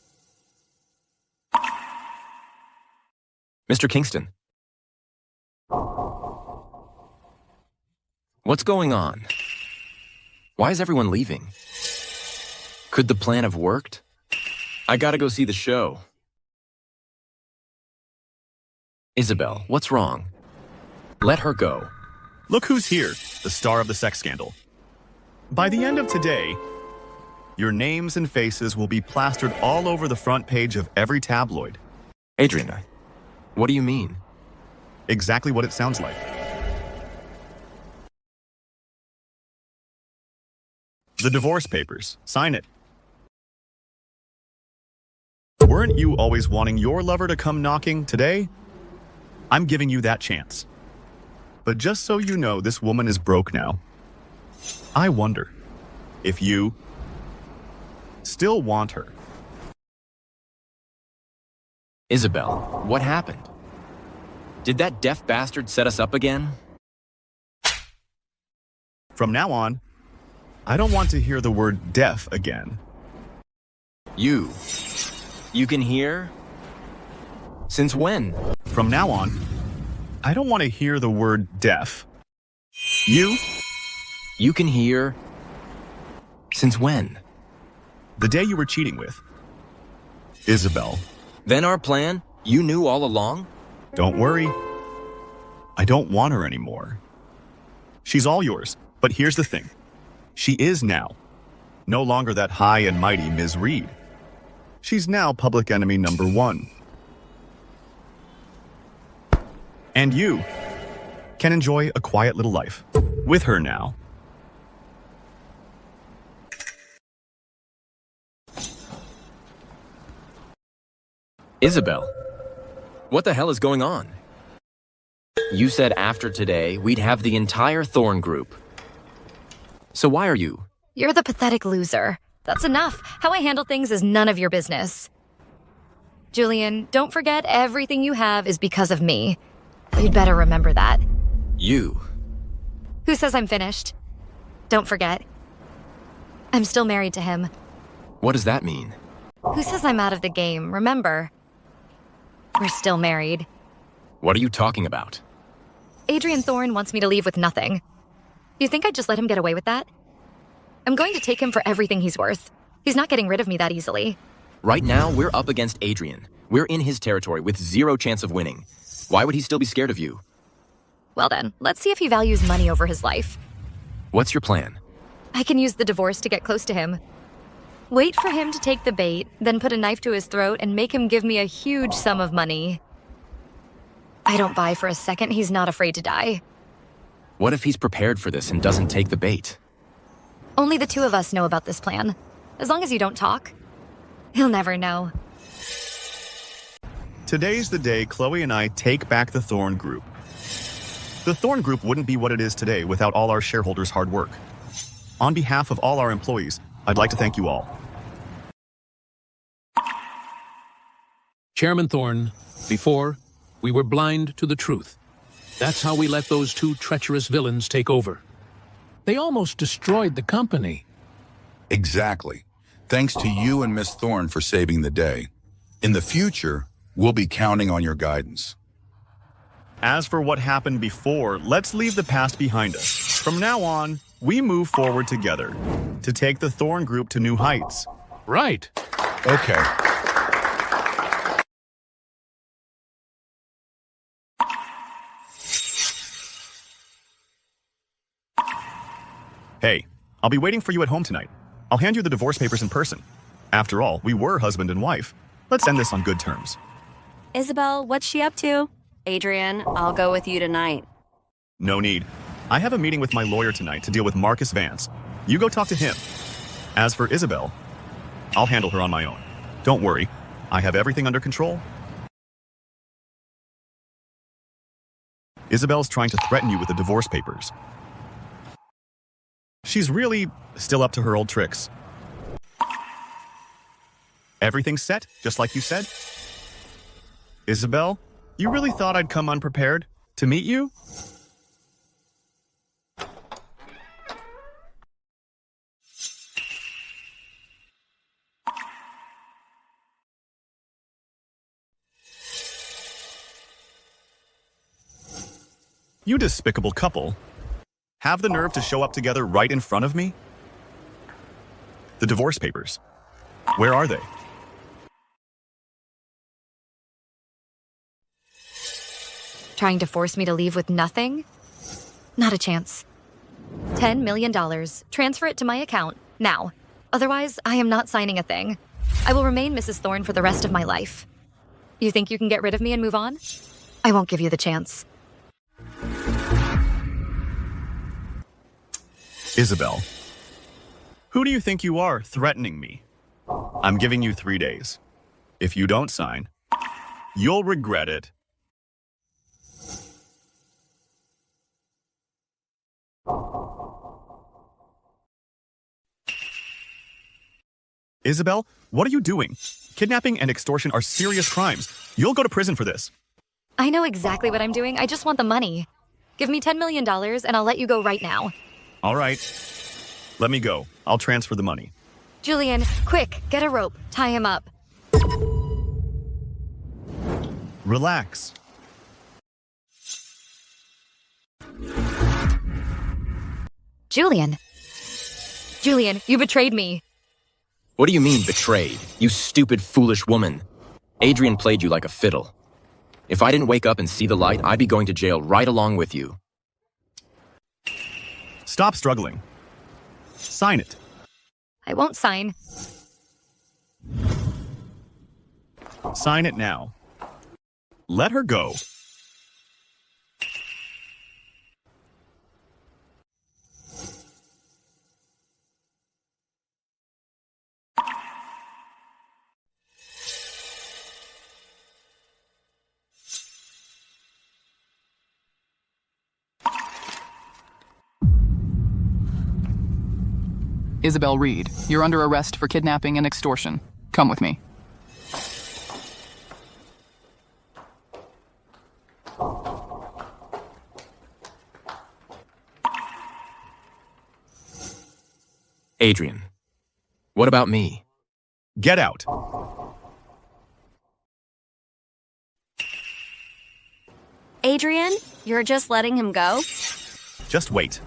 Mr. Kingston. What's going on? Why is everyone leaving? Could the plan have worked? I gotta go see the show. Isabel, what's wrong? Let her go. Look who's here, the star of the sex scandal. By the end of today, your names and faces will be plastered all over the front page of every tabloid. Adrian, what do you mean? Exactly what it sounds like. The divorce papers. Sign it. Weren't you always wanting your lover to come knocking today? I'm giving you that chance. But just so you know, this woman is broke now. I wonder if you still want her. Isabel, what happened? Did that deaf bastard set us up again? From now on, I don't want to hear the word deaf again. You can hear? Since when? From now on, I don't want to hear the word deaf. You can hear? Since when? The day you were cheating with Isabel. Then our plan? You knew all along? Don't worry. I don't want her anymore. She's all yours, but here's the thing. She is now no longer that high and mighty Ms. Reed. She's now public enemy number 1. And you can enjoy a quiet little life with her now. Isabel, what the hell is going on? You said after today, we'd have the entire Thorn Group. So why are you? You're the pathetic loser. That's enough. How I handle things is none of your business. Julian, don't forget everything you have is because of me. You'd better remember that. You. Who says I'm finished? Don't forget. I'm still married to him. What does that mean? Who says I'm out of the game? Remember, we're still married. What are you talking about? Adrian Thorne wants me to leave with nothing. You think I'd just let him get away with that? I'm going to take him for everything he's worth. He's not getting rid of me that easily. Right now, we're up against Adrian. We're in his territory with zero chance of winning. Why would he still be scared of you? Well then, let's see if he values money over his life. What's your plan? I can use the divorce to get close to him. Wait for him to take the bait, then put a knife to his throat and make him give me a huge sum of money. I don't buy for a second he's not afraid to die. What if he's prepared for this and doesn't take the bait? Only the two of us know about this plan. As long as you don't talk, he'll never know. Today's the day Chloe and I take back the Thorn Group. The Thorn Group wouldn't be what it is today without all our shareholders' hard work. On behalf of all our employees, I'd like to thank you all. Chairman Thorne, before, we were blind to the truth. That's how we let those two treacherous villains take over. They almost destroyed the company. Exactly. Thanks to you and Miss Thorne for saving the day. In the future, we'll be counting on your guidance. As for what happened before, let's leave the past behind us. From now on, we move forward together to take the Thorn Group to new heights. Right. Okay. Hey, I'll be waiting for you at home tonight. I'll hand you the divorce papers in person. After all, we were husband and wife. Let's end this on good terms. Isabel, what's she up to? Adrian, I'll go with you tonight. No need. I have a meeting with my lawyer tonight to deal with Marcus Vance. You go talk to him. As for Isabel, I'll handle her on my own. Don't worry, I have everything under control. Isabel's trying to threaten you with the divorce papers. She's really still up to her old tricks. Everything's set, just like you said? Isabel, you really thought I'd come unprepared to meet you? You despicable couple. Have the nerve to show up together right in front of me? The divorce papers. Where are they? Trying to force me to leave with nothing? Not a chance. $10 million. Transfer it to my account, now. Otherwise, I am not signing a thing. I will remain Mrs. Thorne for the rest of my life. You think you can get rid of me and move on? I won't give you the chance. Isabel, who do you think you are threatening me? I'm giving you 3 days. If you don't sign, you'll regret it. Isabel, what are you doing? Kidnapping and extortion are serious crimes. You'll go to prison for this. I know exactly what I'm doing. I just want the money. Give me $10 million and I'll let you go right now. All right. Let me go. I'll transfer the money. Julian, quick, get a rope. Tie him up. Relax. Julian. Julian, you betrayed me. What do you mean, betrayed? You stupid, foolish woman. Adrian played you like a fiddle. If I didn't wake up and see the light, I'd be going to jail right along with you. Stop struggling. Sign it. I won't sign. Sign it now. Let her go. Isabel Reed, you're under arrest for kidnapping and extortion. Come with me. Adrian, What about me? Get out. Adrian, you're just letting him go? Just wait.